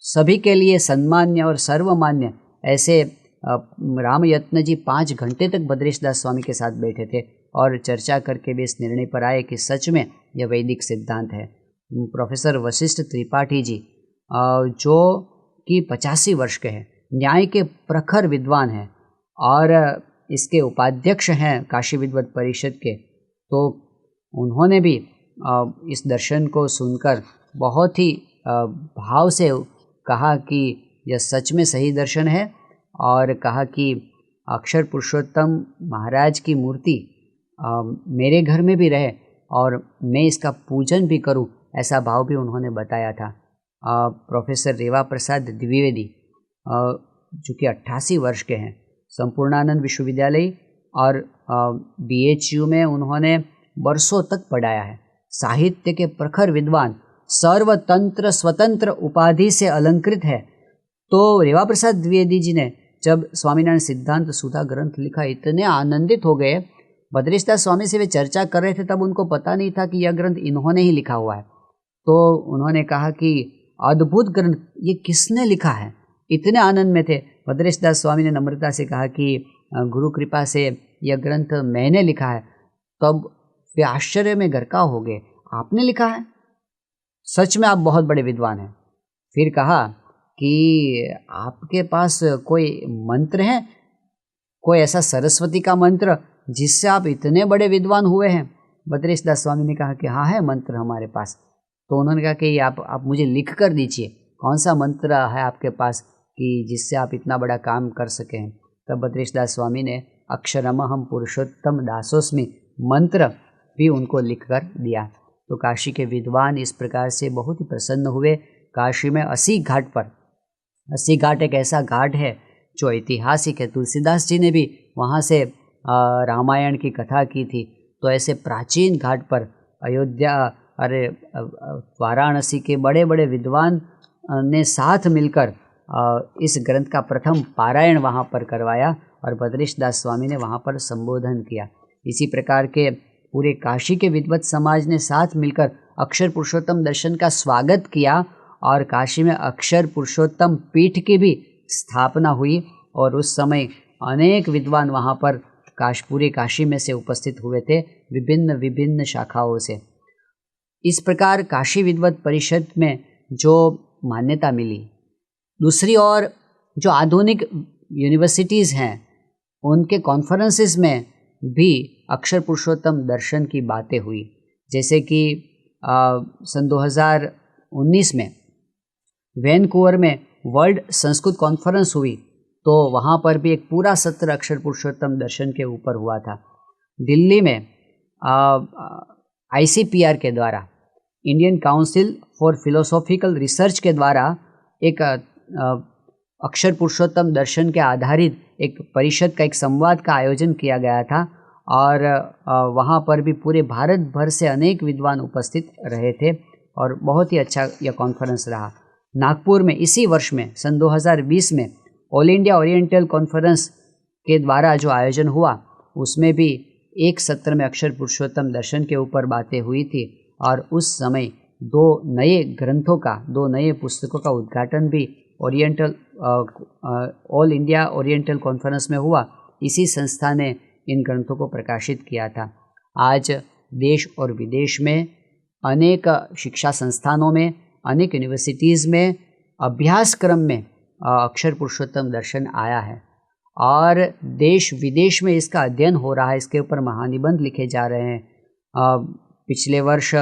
सभी के लिए सन्मान्य और सर्वमान्य ऐसे रामयत्न जी 5 घंटे तक भद्रेश दास स्वामी के साथ बैठे थे और चर्चा करके भी इस निर्णय पर आए कि सच में यह वैदिक सिद्धांत है। प्रोफेसर वशिष्ठ त्रिपाठी जी जो कि 85 वर्ष के हैं, न्याय के प्रखर विद्वान हैं और इसके उपाध्यक्ष हैं काशी विद्वत परिषद के, तो उन्होंने भी इस दर्शन को सुनकर बहुत ही भाव से कहा कि यह सच में सही दर्शन है और कहा कि अक्षर पुरुषोत्तम महाराज की मूर्ति मेरे घर में भी रहे और मैं इसका पूजन भी करूं, ऐसा भाव भी उन्होंने बताया था। प्रोफेसर रेवा प्रसाद द्विवेदी जो कि 88 वर्ष के हैं, संपूर्णानंद विश्वविद्यालय और BHU में उन्होंने वर्षों तक पढ़ाया है। साहित्य के प्रखर विद्वान, सर्वतंत्र स्वतंत्र उपाधि से अलंकृत है। तो रेवा प्रसाद द्विवेदी जी ने जब स्वामीनारायण सिद्धांत सुधा ग्रंथ लिखा, इतने आनंदित हो गए। भद्रेश दास स्वामी से वे चर्चा कर रहे थे, तब उनको पता नहीं था कि यह ग्रंथ इन्होंने ही लिखा हुआ है। तो उन्होंने कहा कि अद्भुत ग्रंथ, ये किसने लिखा है? इतने आनंद में थे। भद्रेश दास स्वामी ने नम्रता से कहा कि गुरु कृपा से यह ग्रंथ मैंने लिखा है। तब वे आश्चर्य में गरकाव हो गए, आपने लिखा है? सच में आप बहुत बड़े विद्वान हैं। फिर कहा कि आपके पास कोई मंत्र है, कोई ऐसा सरस्वती का मंत्र जिससे आप इतने बड़े विद्वान हुए हैं? भद्रेश दास स्वामी ने कहा कि हाँ है मंत्र हमारे पास। तो उन्होंने कहा कि आप मुझे लिख कर दीजिए, कौन सा मंत्र है आपके पास कि जिससे आप इतना बड़ा काम कर सकें। तब भद्रेश दास स्वामी ने अक्षरमहम पुरुषोत्तम दासोस्मि मंत्र भी उनको लिख कर दिया। तो काशी के विद्वान इस प्रकार से बहुत ही प्रसन्न हुए। काशी में 80 घाट पर, 80 घाट एक ऐसा घाट है जो ऐतिहासिक है। तुलसीदास जी ने भी वहाँ से रामायण की कथा की थी। तो ऐसे प्राचीन घाट पर अयोध्या, वाराणसी के बड़े बड़े विद्वान ने साथ मिलकर इस ग्रंथ का प्रथम पारायण वहाँ पर करवाया और भद्रेश दास स्वामी ने वहाँ पर संबोधन किया। इसी प्रकार के पूरे काशी के विद्वत समाज ने साथ मिलकर अक्षर पुरुषोत्तम दर्शन का स्वागत किया और काशी में अक्षर पुरुषोत्तम पीठ की भी स्थापना हुई और उस समय अनेक विद्वान वहाँ पर पूरे काशी में से उपस्थित हुए थे, विभिन्न विभिन्न शाखाओं से। इस प्रकार काशी विद्वत परिषद में जो मान्यता मिली। दूसरी ओर जो आधुनिक यूनिवर्सिटीज़ हैं उनके कॉन्फ्रेंसेस में भी अक्षर पुरुषोत्तम दर्शन की बातें हुई। जैसे कि सन 2019 में वैनकूवर में वर्ल्ड संस्कृत कॉन्फ्रेंस हुई, तो वहाँ पर भी एक पूरा सत्र अक्षर पुरुषोत्तम दर्शन के ऊपर हुआ था। दिल्ली में ICPR के द्वारा, Indian council for philosophical research के द्वारा एक अक्षर पुरुषोत्तम दर्शन के आधारित एक परिषद का, एक संवाद का आयोजन किया गया था और वहाँ पर भी पूरे भारत भर से अनेक विद्वान उपस्थित रहे थे और बहुत ही अच्छा यह कॉन्फ्रेंस रहा। नागपुर में इसी वर्ष में सन 2020 में ऑल इंडिया ओरिएंटल कॉन्फ्रेंस के द्वारा जो आयोजन हुआ, उसमें भी एक सत्र में अक्षर पुरुषोत्तम दर्शन के ऊपर बातें हुई थी और उस समय 2 नए ग्रंथों का, 2 नए पुस्तकों का उद्घाटन भी oriental all India oriental conference में हुआ। इसी संस्था ने इन ग्रंथों को प्रकाशित किया था। आज देश और विदेश में अनेक शिक्षा संस्थानों में, अनेक यूनिवर्सिटीज़ में अभ्यासक्रम में अक्षर पुरुषोत्तम दर्शन आया है और देश विदेश में इसका अध्ययन हो रहा है। इसके ऊपर महानिबंध लिखे जा रहे हैं। पिछले वर्ष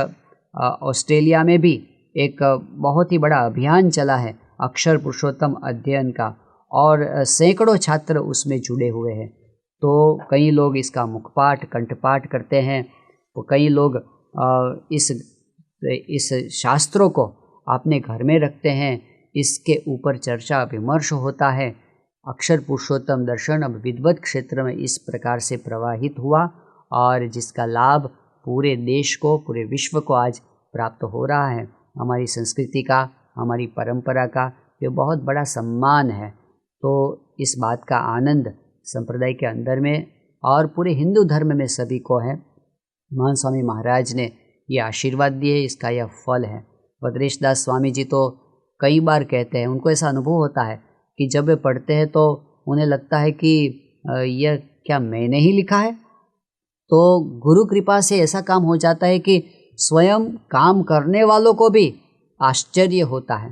ऑस्ट्रेलिया में भी एक बहुत ही बड़ा अभियान चला है अक्षर पुरुषोत्तम अध्ययन का और सैकड़ों छात्र उसमें जुड़े हुए हैं। तो कई लोग इसका मुखपाठ कंठपाठ करते हैं, तो कई लोग इस शास्त्रों को अपने घर में रखते हैं, इसके ऊपर चर्चा विमर्श होता है। अक्षर पुरुषोत्तम दर्शन अब विद्वत क्षेत्र में इस प्रकार से प्रवाहित हुआ और जिसका लाभ पूरे देश को, पूरे विश्व को आज प्राप्त हो रहा है। हमारी संस्कृति का, हमारी परंपरा का ये बहुत बड़ा सम्मान है। तो इस बात का आनंद संप्रदाय के अंदर में और पूरे हिंदू धर्म में सभी को है। महान स्वामी महाराज ने ये आशीर्वाद दिए, इसका यह फल है। भद्रेश दास स्वामी जी तो कई बार कहते हैं, उनको ऐसा अनुभव होता है कि जब वे पढ़ते हैं तो उन्हें लगता है कि यह क्या मैंने ही लिखा है। तो गुरु कृपा से ऐसा काम हो जाता है कि स्वयं काम करने वालों को भी आश्चर्य होता है।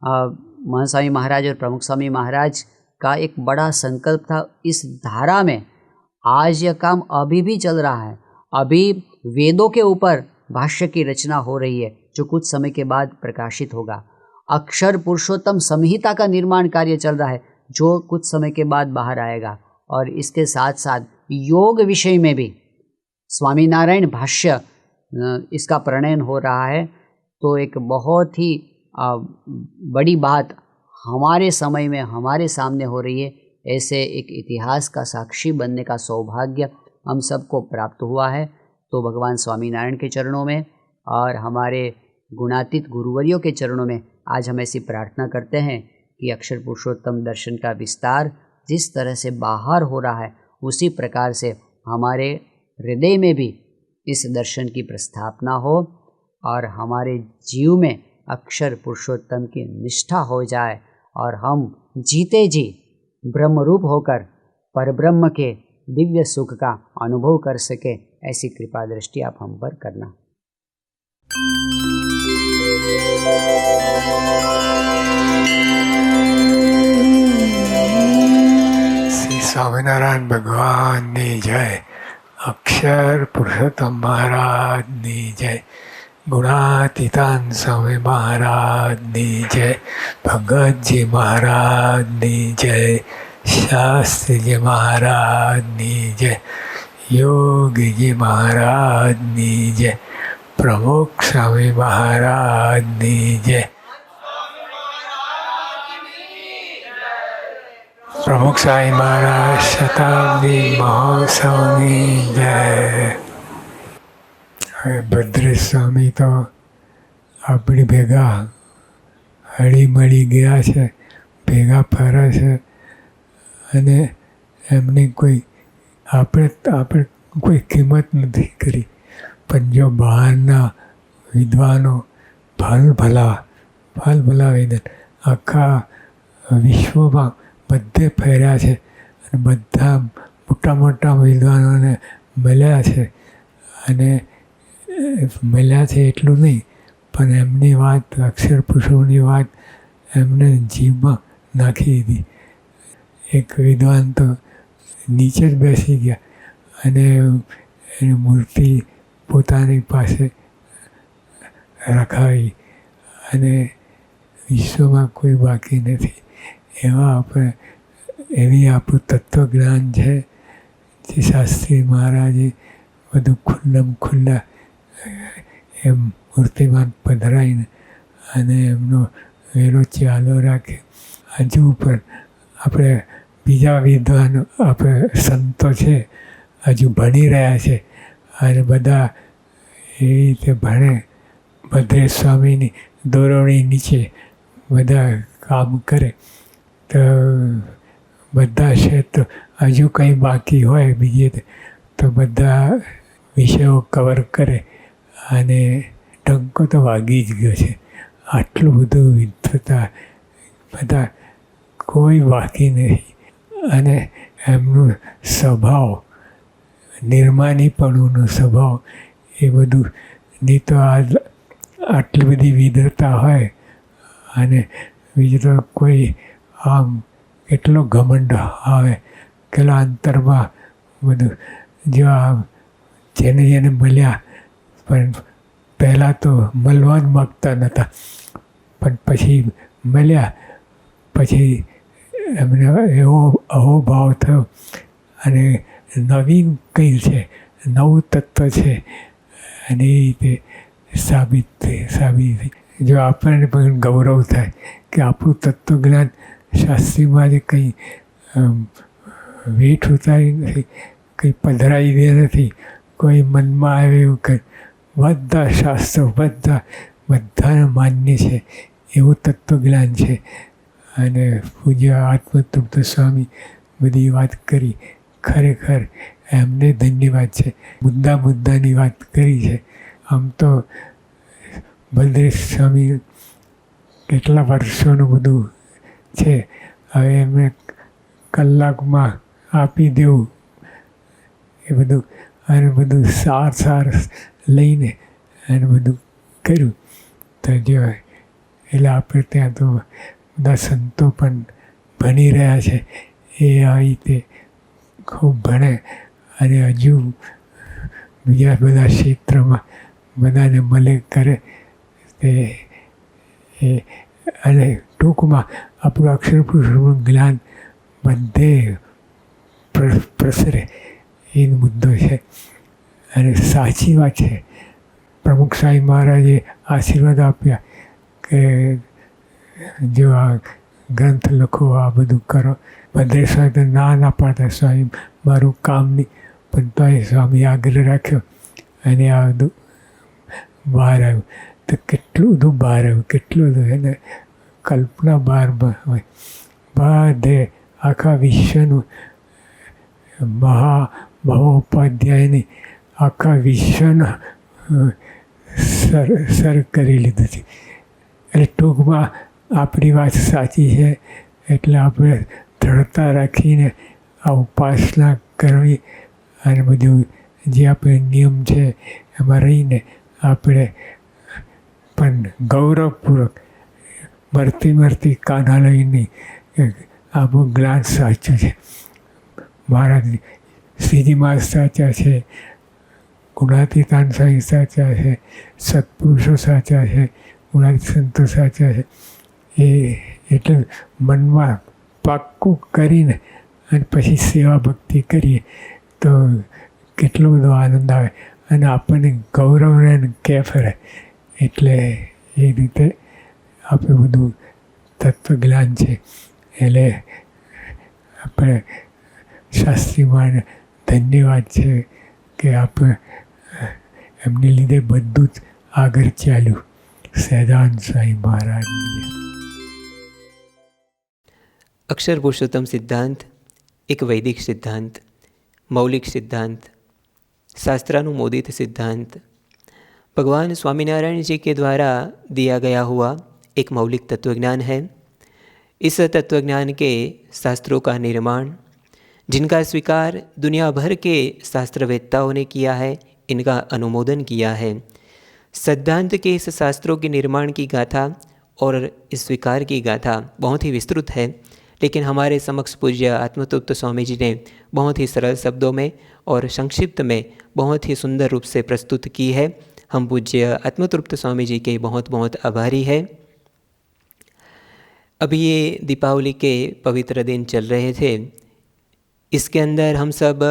महान स्वामी महाराज और प्रमुख स्वामी महाराज का एक बड़ा संकल्प था इस धारा में। आज यह काम अभी भी चल रहा है। अभी वेदों के ऊपर भाष्य की रचना हो रही है जो कुछ समय के बाद प्रकाशित होगा। अक्षर पुरुषोत्तम संहिता का निर्माण कार्य चल रहा है जो कुछ समय के बाद बाहर आएगा। और इसके साथ साथ योग विषय में भी स्वामीनारायण भाष्य इसका प्रणयन हो रहा है। तो एक बहुत ही बड़ी बात हमारे समय में हमारे सामने हो रही है। ऐसे एक इतिहास का साक्षी बनने का सौभाग्य हम सबको प्राप्त हुआ है। तो भगवान स्वामीनारायण के चरणों में और हमारे गुणातीत गुरुवर्यों के चरणों में आज हम ऐसी प्रार्थना करते हैं कि अक्षर पुरुषोत्तम दर्शन का विस्तार जिस तरह से बाहर हो रहा है उसी प्रकार से हमारे हृदय में भी इस दर्शन की प्रस्थापना हो और हमारे जीव में अक्षर पुरुषोत्तम की निष्ठा हो जाए और हम जीते जी ब्रह्मरूप होकर परब्रह्म के दिव्य सुख का अनुभव कर सके। ऐसी कृपा दृष्टि आप हम पर करना। श्री स्वामीनारायण भगवान की जय। अक्षर पुरुषोत्तम महाराज की जय। गुणातीतान स्वामी महाराज की जय। भगत जी महाराज की जय। शास्त्री जी महाराज की जय। योगी जी महाराज की जय। प्रमुख स्वामी महाराज की जय। प्रमुख स्वामी महाराज शताब्दी महोत्सव की जय। ભદ્રેશ સ્વામી તો આપણી ભેગા હળીમળી ગયા છે, ભેગા ફરે છે અને એમની આપણે કોઈ કિંમત નથી કરી. પણ જો બહારના વિદ્વાનો ભલા વિદ્વાન આખા વિશ્વમાં બધે ફર્યા છે અને બધા મોટા વિદ્વાનોને મળ્યા છે અને મળ્યા છે એટલું નહીં પણ એમની વાત અક્ષર પુરુષોની વાત એમને જીવમાં નાખી દીધી. એક વિદ્વાન તો નીચે જ બેસી ગયા અને એની મૂર્તિ પોતાની પાસે રખાવી અને વિશ્વમાં કોઈ બાકી નથી. એવી આપણું તત્વજ્ઞાન છે જે શાસ્ત્રી મહારાજે બધું ખુલ્લા એમ મૂર્તિમાન પધરાવીને અને એમનો વેલો ચાલો રાખે. હજુ પણ આપણે બીજા વિદ્વાનો આપણે સંતો છે હજુ ભણી રહ્યા છે અને બધા એ રીતે ભણે. ભદ્રેશ સ્વામીની દોરવણી નીચે બધા કામ કરે તો બધા ક્ષેત્ર હજુ કંઈ બાકી હોય બીજે તો બધા વિષયો કવર કરે અને ડંકો તો વાગી જ ગયો છે. આટલું બધું વિદ્વતા બધા કોઈ બાકી નથી. અને એમનું સ્વભાવ, નિર્માનીપણુંનો સ્વભાવ, એ બધું નહીં તો આટલી બધી વિદ્વતા હોય અને બીજું તો કોઈ આમ એટલો ઘમંડ આવે કેટલા અંતરમાં બધું. જો આ જેને મળ્યા પણ પહેલાં તો મળવા જ માગતા નહોતા, પણ પછી મળ્યા પછી એમને એવો અહોભાવ થયો અને નવીન કંઈ છે, નવું તત્વ છે અને એ રીતે સાબિત થઈ. જો આપણને પણ ગૌરવ થાય કે આપણું તત્વજ્ઞાન શાસ્ત્રીમાં જે કંઈ વેઠ ઉતારી નથી, કંઈ પધરાઈ દે નથી, કોઈ મનમાં આવે એવું કંઈ, બધા શાસ્ત્રો બધાને માન્ય છે એવું તત્વજ્ઞાન છે. અને પૂજ્ય આત્મતૃપ્ત સ્વામી બધી વાત કરી, ખરેખર એમને ધન્યવાદ છે. મુદ્દાની વાત કરી છે. આમ તો બલદેવ સ્વામી કેટલા વર્ષોનું બધું છે, હવે એમને કલાકમાં આપી દેવું એ બધું, અને બધું સાર લઈને અને બધું કર્યું. તો જો એટલે આપણે ત્યાં તો બધા સંતો પણ ભણી રહ્યા છે. એ આ રીતે ખૂબ ભણે અને હજુ બીજા બધા ક્ષેત્રમાં બધાને મળે કરે તે અને ટૂંકમાં આપણું અક્ષર પુરુષનું જ્ઞાન બધે પ્રસરે એ મુદ્દો છે. અને સાચી વાત છે. પ્રમુખ સ્વામી મહારાજે આશીર્વાદ આપ્યા કે જો આ ગ્રંથ લખો, આ બધું કરો. બધે સ્વામી તો ના પાડતા, સ્વામી મારું કામ નહીં, પણ તોય સ્વામી આગ્રહ રાખ્યો અને આ બધું બહાર આવ્યું. તો કેટલું બધું બહાર આવ્યું, કેટલું બધું એને કલ્પના બહાર હોય. બધે આખા વિશ્વનું મહોપાધ્યાયની આખા વિશ્વના સર કરી લીધું છે. એટલે ટૂંકમાં આપણી વાત સાચી છે એટલે આપણે દ્રઢતા રાખીને આ ઉપાસના કરવી અને બધું જે આપણે નિયમ છે એમાં રહીને આપણે પણ ગૌરવપૂર્વક મરતી કાના લઈને આપણું જ્ઞાન સાચું છે. મહારાજ શ્રીજી મહારાજ સાચા છે, ગુણાતીતાન સ્વામી સાચા છે, સત્પુરુષો સાચા છે, ગુણાતીત સંતો સાચા છે. એ એટલે મનમાં પાક્કું કરીને અને પછી સેવા ભક્તિ કરીએ તો કેટલો બધો આનંદ આવે અને આપણને ગૌરવ રહે ને કેફ રહે. એટલે એ રીતે આપણે બધું તત્વજ્ઞાન છે. એટલે આપણે શાસ્ત્રીમાં ધન્યવાદ છે કે આપણે એમને લીધે બધું જ આગળ ચાલ્યું. સહજાનંદ સ્વામી મહારાજની. અક્ષર પુરુષોત્તમ સિદ્ધાંત એક वैदिक सिद्धांत, मौलिक सिद्धांत, शास्त्रानुमोदित सिद्धांत, भगवान स्वामीनारायण जी के द्वारा दिया गया हुआ एक मौलिक तत्वज्ञान है. इस तत्वज्ञान के शास्त्रों का निर्माण, जिनका स्वीकार दुनिया भर के शास्त्रवेत्ताओं ने किया है, इनका अनुमोदन किया है. सिद्धांत के इस शास्त्रों के निर्माण की गाथा और इस स्वीकार की गाथा बहुत ही विस्तृत है, लेकिन हमारे समक्ष पूज्य आत्मतृप्त स्वामी जी ने बहुत ही सरल शब्दों में और संक्षिप्त में बहुत ही सुंदर रूप से प्रस्तुत की है. हम पूज्य आत्मतृप्त स्वामी जी के बहुत बहुत आभारी हैं. अभी ये दीपावली के पवित्र दिन चल रहे थे. इसके अंदर हम सब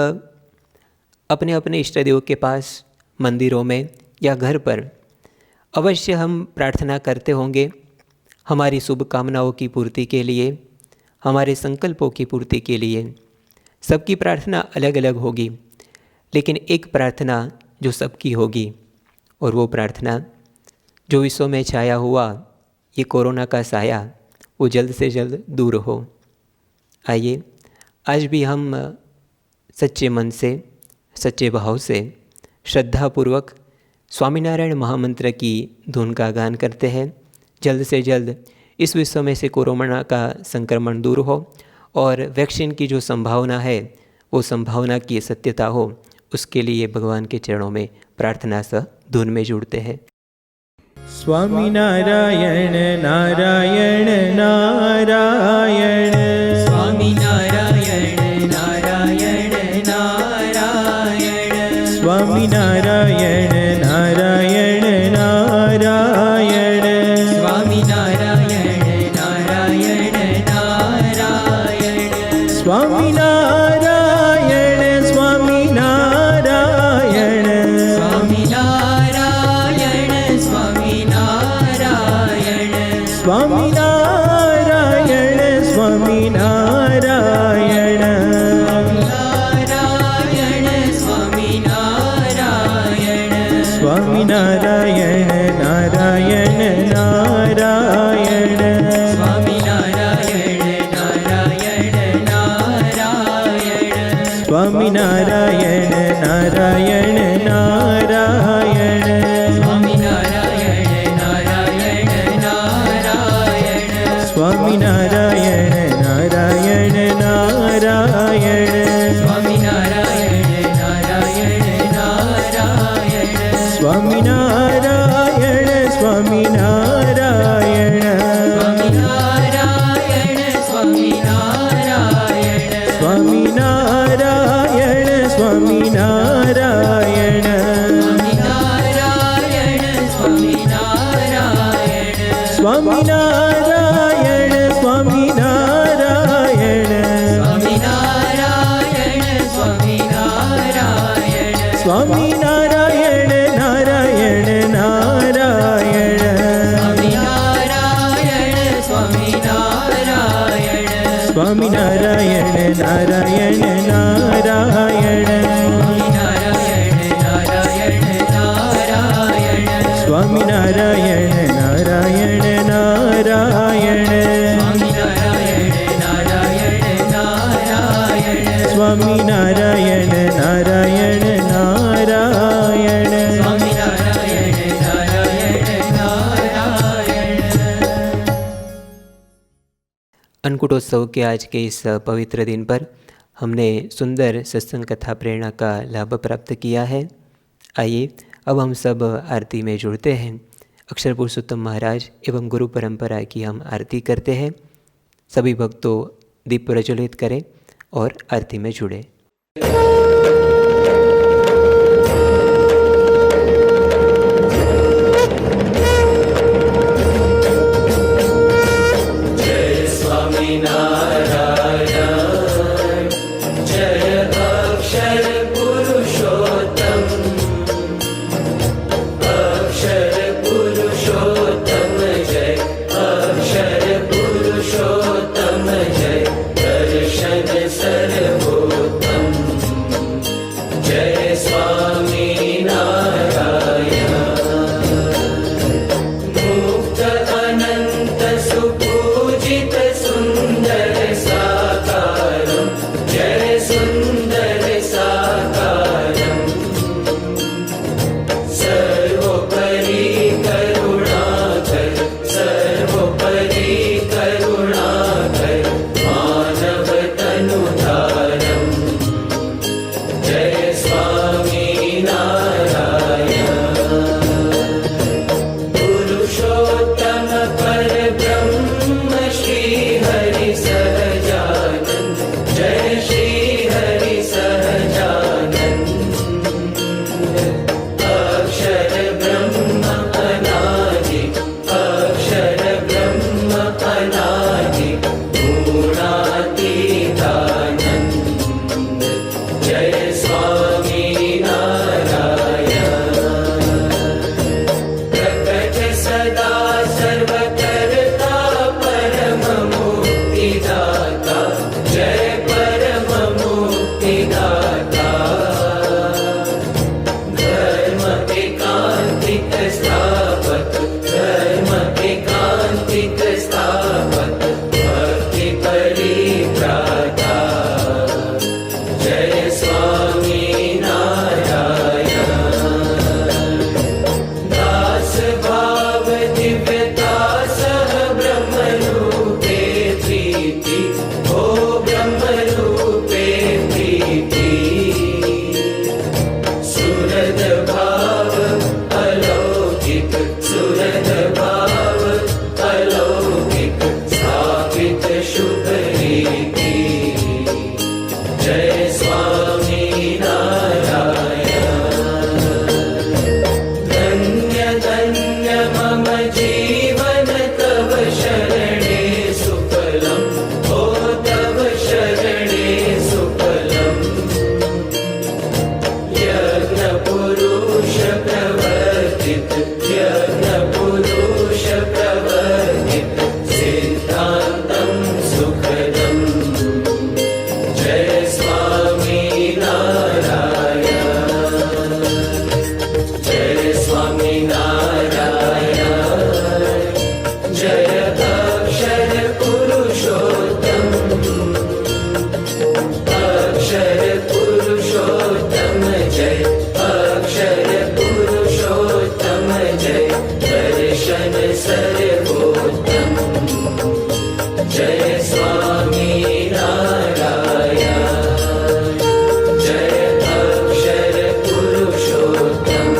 अपने अपने इष्ट देव के पास मंदिरों में या घर पर अवश्य हम प्रार्थना करते होंगे हमारी शुभकामनाओं की पूर्ति के लिए, हमारे संकल्पों की पूर्ति के लिए. सबकी प्रार्थना अलग अलग होगी, लेकिन एक प्रार्थना जो सबकी होगी और वो प्रार्थना जो विश्व में छाया हुआ ये कोरोना का साया वो जल्द से जल्द दूर हो. आइए आज भी हम सच्चे मन से सच्चे भाव से श्रद्धापूर्वक स्वामीनारायण महामंत्र की धुन का गान करते हैं। जल्द से जल्द इस विश्व में से कोरोना का संक्रमण दूर हो और वैक्सीन की जो संभावना है वो संभावना की सत्यता हो, उसके लिए भगवान के चरणों में प्रार्थना सह धुन में जुड़ते हैं। स्वामी नारायण नारायण नारायण, स्वामी नारायण नारायण नारायण, स्वामी नारायण नारायण नारायण, स्वामी नारायण नारायण नारायण, स्वामी नारायण स्वामी नारायण, स्वामी नारायण स्वामी नारायण, स्वामी नारायण स्वामी नारायण, नारायण स्वामी नारायण, स्वामी नारायण नारायण नारायण, स्वामी नारायण नारायण नारायण, स्वामी नारायण नारायण नारायण, स्वामी नारायण नारायण नारायण, स्वामी नारायण नारायण नारायण, स्वामी नारायण नारायण नारायण, स्वामी नारायण स्वामी नारायण, स्वामी नारायण स्वामी नारायण, स्वामी नारायण स्वामी नारायण, स्वामी नारायण स्वामी नारायण, स्वामी नारायण स्वामी स्वामी नारायण, नारायण नारायण नारायण, स्वामी नारायण स्वामी नारायण, स्वामी नारायण नारायण नारायण, स्वामी नारायण नारायण नारायण, स्वामी नारायण नारायण नारायण, स्वामी नारायण नारायण नारायण। अन्नकूटोत्सव के आज के इस पवित्र दिन पर हमने सुंदर सत्संग कथा प्रेरणा का लाभ प्राप्त किया है। आइए अब हम सब आरती में जुड़ते हैं। अक्षर पुरुषोत्तम महाराज एवं गुरु परंपरा की हम आरती करते हैं। सभी भक्तों दीप प्रज्वलित करें और आरती में जुड़े। दर्शन सर्वोत्तम जय स्वामी नारायण, जय अक्षर पुरुषोत्तम,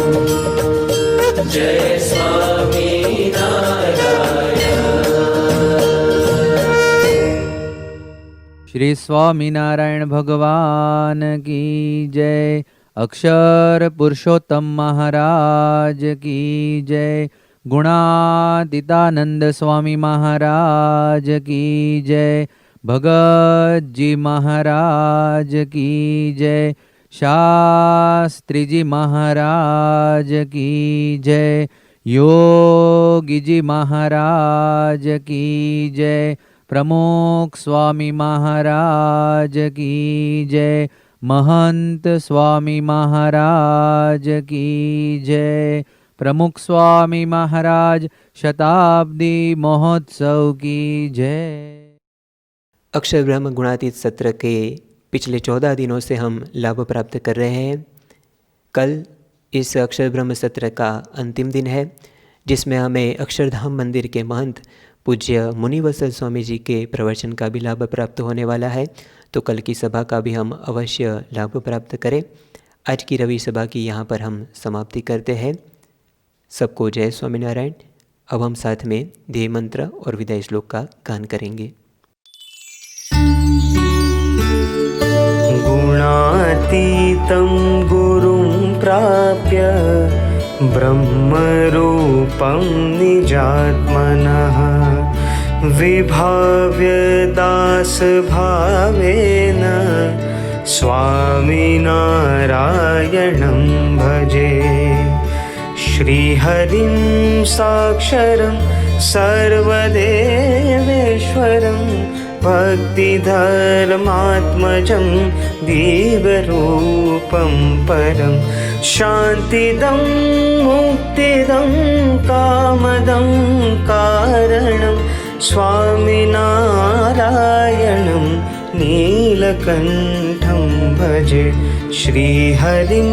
जय स्वामी नारायण। श्री स्वामीनारायण भगवान की जय। अक्षर पुरुषोत्तम महाराज की जय। गुणातीतानंद स्वामी महाराज की जय। भगत जी महाराज की जय। शास्त्री जी महाराज की जय। योगी जी महाराज की जय। प्रमुख स्वामी महाराज की जय। महंत स्वामी महाराज की जय। प्रमुख स्वामी महाराज शताब्दी महोत्सव की जय। अक्षर ब्रह्म गुणातीत सत्र के पिछले 14 दिनों से हम लाभ प्राप्त कर रहे हैं। कल इस अक्षर ब्रह्म सत्र का अंतिम दिन है, जिसमें हमें अक्षरधाम मंदिर के महंत पूज्य मुनिवत्सल स्वामी जी के प्रवचन का भी लाभ प्राप्त होने वाला है। तो कल की सभा का भी हम अवश्य लाभ प्राप्त करें। आज की रवि सभा की यहाँ पर हम समाप्ति करते हैं। सबको जय स्वामीनारायण। अब हम साथ में ध्येय मंत्र और विदाई श्लोक का गान करेंगे। गुणातीतं गुरुं प्राप्य ब्रह्मरूपं निजात्मनः विभाव्य दासभावेन स्वामिनारायणं भजे। श्रीहरिं साक्षरं सर्वदेवेश्वरं भक्तिधर्मात्मजं दिव्यरूपं परं शान्तिदं मुक्तिदं कामदं कारणं स्वामिनारायणं नीलकण्ठं भजे। श्रीहरिं